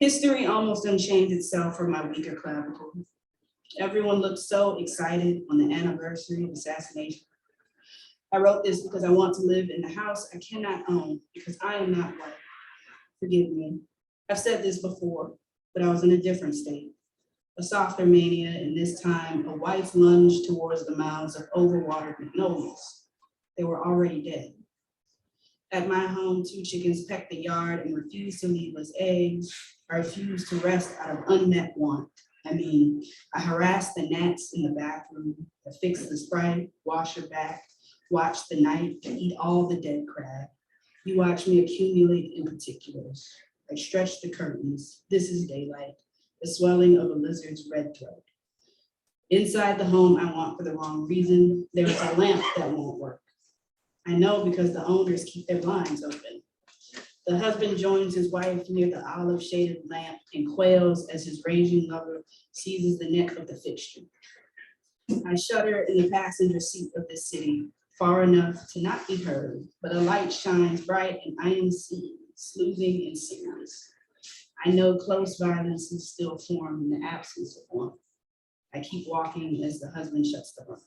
History almost unchained itself from my weaker clavicle. Everyone looked so excited on the anniversary of assassination. I wrote this because I want to live in the house I cannot own because I am not white. Forgive me. I've said this before, but I was in a different state. A softer mania, and this time a wife's lunge towards the mouths of overwatered magnolias. They were already dead. At my home, 2 chickens pecked the yard and refused to leave us eggs. I refused to rest out of unmet want. I harassed the gnats in the bathroom, I fixed the Sprite, wash her back, watch the night, and eat all the dead crab. You watch me accumulate in particulars. I stretch the curtains. This is daylight. The swelling of a lizard's red throat. Inside the home I want for the wrong reason, there is a lamp that won't work. I know because the owners keep their blinds open. The husband joins his wife near the olive shaded lamp and quails as his raging lover seizes the neck of the fixture. I shudder in the passenger seat of this city, far enough to not be heard, but a light shines bright and I am seen, sleuthing and serious. I know close violence is still formed in the absence of one. I keep walking as the husband shuts the blinds.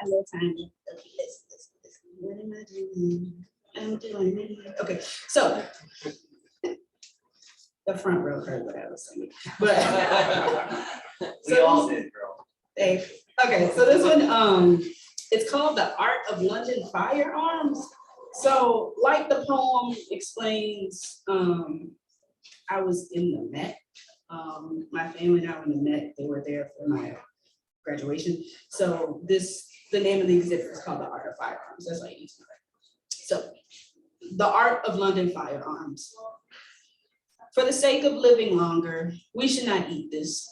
A little time. Okay, listen. What am I doing? I'm doing. Okay, so the front row heard what I was saying, but We all did, girl. okay, so this one, it's called The Art of London Firearms. So like the poem explains, I was in the Met. My family and I were in the Met. They were there for my graduation. So the name of the exhibit is called The Art of Firearms. That's like easy. So The Art of London Firearms. For the sake of living longer, we should not eat this.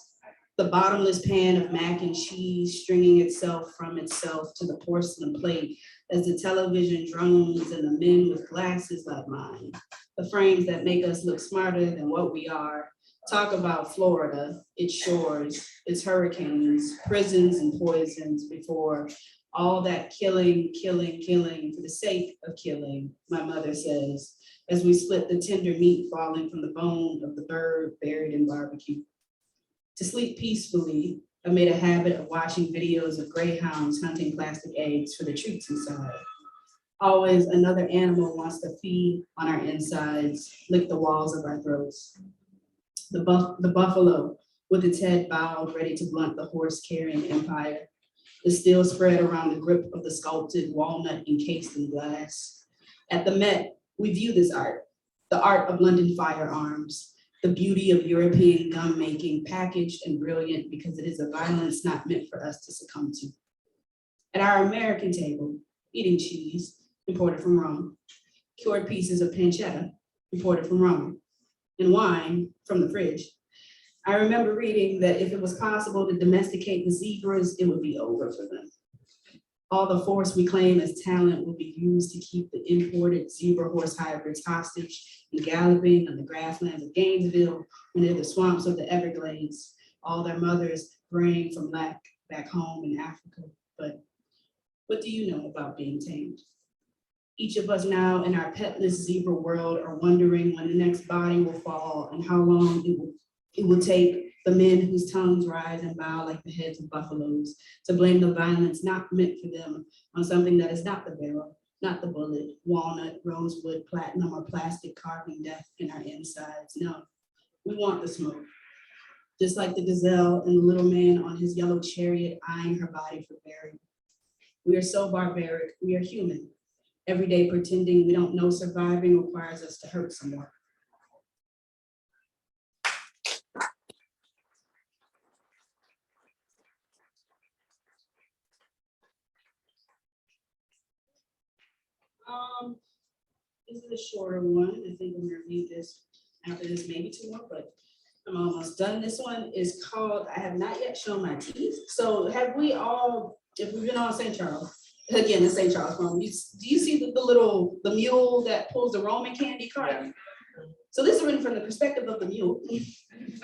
The bottomless pan of mac and cheese stringing itself from itself to the porcelain plate as the television drones and the men with glasses like mine, the frames that make us look smarter than what we are, talk about Florida, its shores, its hurricanes, prisons and poisons before all that killing for the sake of killing, my mother says, as we split the tender meat falling from the bone of the bird buried in barbecue. To sleep peacefully, I made a habit of watching videos of greyhounds hunting plastic eggs for the treats inside. Always another animal wants to feed on our insides, lick the walls of our throats. The buffalo with its head bowed, ready to blunt the horse-carrying empire, is still spread around the grip of the sculpted walnut encased in glass. At the Met, we view this art, the art of London firearms, the beauty of European gun making, packaged and brilliant because it is a violence not meant for us to succumb to. At our American table, eating cheese, imported from Rome, cured pieces of pancetta, imported from Rome, and wine from the fridge. I remember reading that if it was possible to domesticate the zebras, it would be over for them. All the force we claim as talent will be used to keep the imported zebra horse hybrids hostage and galloping on the grasslands of Gainesville and near the swamps of the Everglades, all their mothers braying from lack back home in Africa. But what do you know about being tamed? Each of us now in our petless zebra world are wondering when the next body will fall and how long it will take the men whose tongues rise and bow like the heads of buffaloes to blame the violence not meant for them on something that is not the barrel, not the bullet, walnut, rosewood, platinum, or plastic carving death in our insides. No, we want the smoke. Just like the gazelle and the little man on his yellow chariot eyeing her body for burial. We are so barbaric, we are human. Every day pretending we don't know surviving requires us to hurt someone. This is a shorter one. I think I'm gonna read this after this, maybe two more, but I'm almost done. This one is called, I have not yet shown my teeth. So have we all, if we've been on St. Charles, again, the St. Charles poem, do you see the mule that pulls the Roman candy cart? Yeah. So this is written from the perspective of the mule.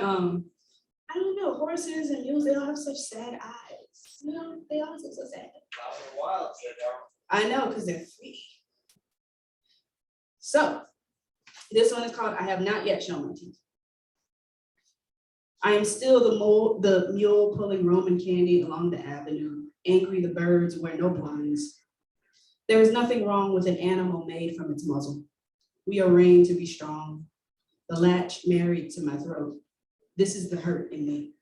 I don't know, horses and mules, they all have such sad eyes. You know, they all look so sad. I know, because they're free. So this one is called, I have not yet shown my teeth. I am still the mule pulling Roman candy along the avenue, angry the birds wear no blinds. There is nothing wrong with an animal made from its muzzle. We are trained to be strong. The latch married to my throat. This is the hurt in me.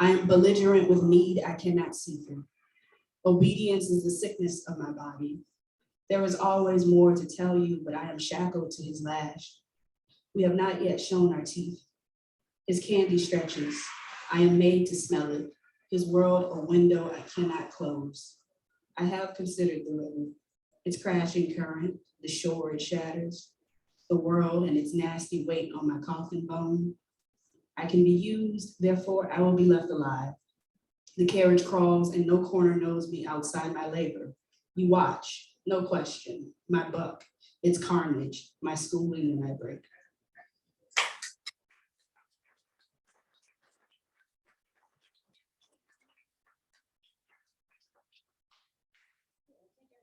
I am belligerent with need I cannot see through. Obedience is the sickness of my body. There is always more to tell you, but I am shackled to his lash. We have not yet shown our teeth. His candy stretches. I am made to smell it. His world a window I cannot close. I have considered the river, its crashing current, the shore it shatters, the world and its nasty weight on my coffin bone. I can be used, therefore I will be left alive. The carriage crawls and no corner knows me outside my labor. You watch, no question, my buck, its carnage, my schooling and my break.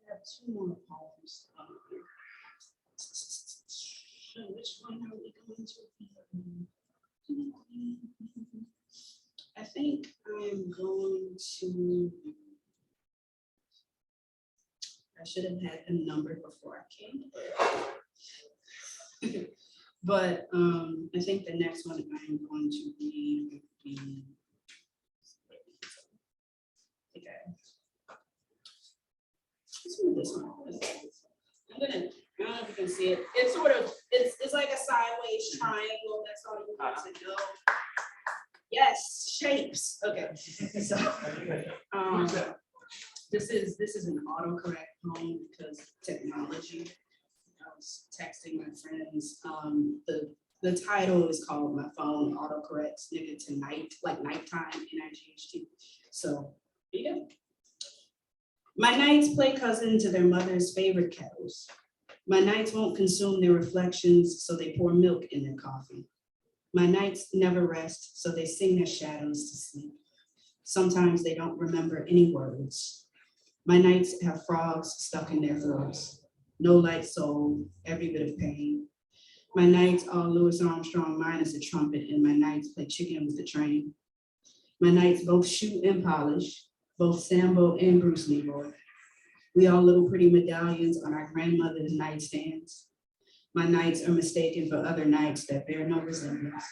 I have two more poems. So which one are we going to? I think I'm going to. I should have had them numbered before I came. But I think the next one I'm going to read would be. Okay. Let's read this one. I'm gonna, I don't know if you can see it. It's sort of, it's like a sideways triangle. That's all you need to know. Yes, shapes. Okay. So this is an autocorrect poem because technology. I was texting my friends. The title is called My Phone Autocorrects Nigga Tonight, like nighttime, NIGHT. So here you go. My nights play cousin to their mother's favorite kettles. My nights won't consume their reflections, so they pour milk in their coffee. My nights never rest, so they sing their shadows to sleep. Sometimes they don't remember any words. My nights have frogs stuck in their throats. No light soul, every bit of pain. My nights all Louis Armstrong minus a trumpet, and my nights play chicken with the train. My nights both shoot and polish, both Sambo and Bruce Leroy. We all little pretty medallions on our grandmother's nightstands. My nights are mistaken for other nights that bear no resemblance.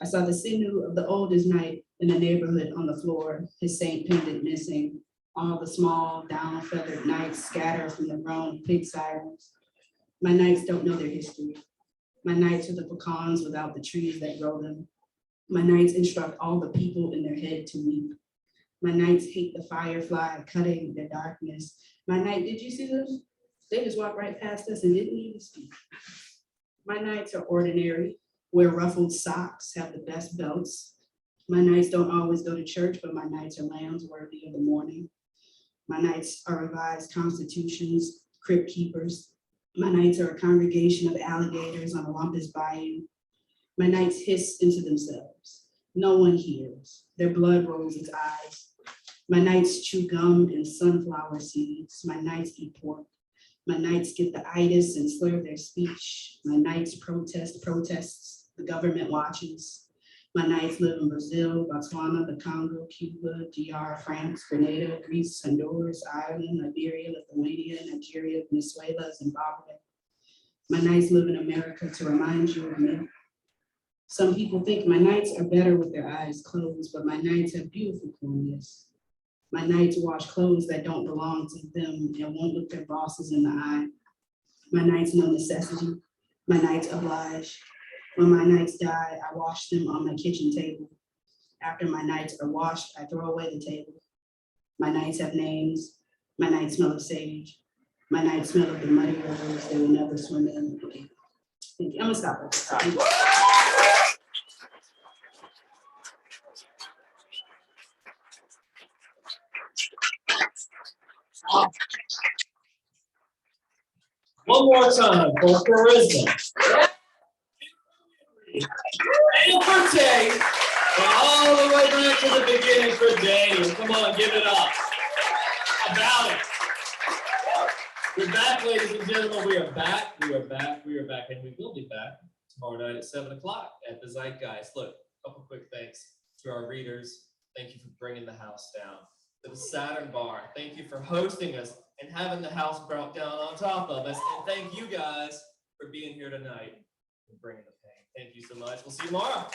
I saw the sinew of the oldest knight in the neighborhood on the floor, his Saint pendant missing. All the small, down-feathered knights scatter from the grown pig sirens. My nights don't know their history. My nights are the pecans without the trees that grow them. My nights instruct all the people in their head to weep. My nights hate the firefly cutting their darkness. My night, did you see this? They just walked right past us and didn't even speak. My nights are ordinary, wear ruffled socks, have the best belts. My nights don't always go to church, but my nights are lambs worthy of the morning. My nights are revised constitutions, crypt keepers. My nights are a congregation of alligators on a lumpus bayou. My nights hiss into themselves. No one hears. Their blood rolls its eyes. My nights chew gum and sunflower seeds. My nights eat pork. My nights get the itis and slur their speech. My nights protest protests. The government watches. My nights live in Brazil, Botswana, the Congo, Cuba, DR, France, Grenada, Greece, Honduras, Ireland, Liberia, Lithuania, Nigeria, Venezuela, Zimbabwe. My nights live in America to remind you of me. Some people think my nights are better with their eyes closed, but my nights have beautiful corneas. My nights wash clothes that don't belong to them and won't look their bosses in the eye. My nights know necessity. My nights oblige. When my nights die, I wash them on my kitchen table. After my nights are washed, I throw away the table. My nights have names. My nights smell of sage. My nights smell of the muddy rivers they will never swim in again. Thank you. I'm gonna stop it. One more time for Karisma. And for Tay. And all the way back to the beginning for Daniel. Come on, give it up. About it. We're back, ladies and gentlemen. We are back. We are back. We are back. And we will be back tomorrow night at 7 o'clock at the Zeitgeist. Look, a couple quick thanks to our readers. Thank you for bringing the house down. To the Saturn Bar, thank you for hosting us and having the house brought down on top of us. And thank you guys for being here tonight and bringing the pain. Thank you so much. We'll see you tomorrow.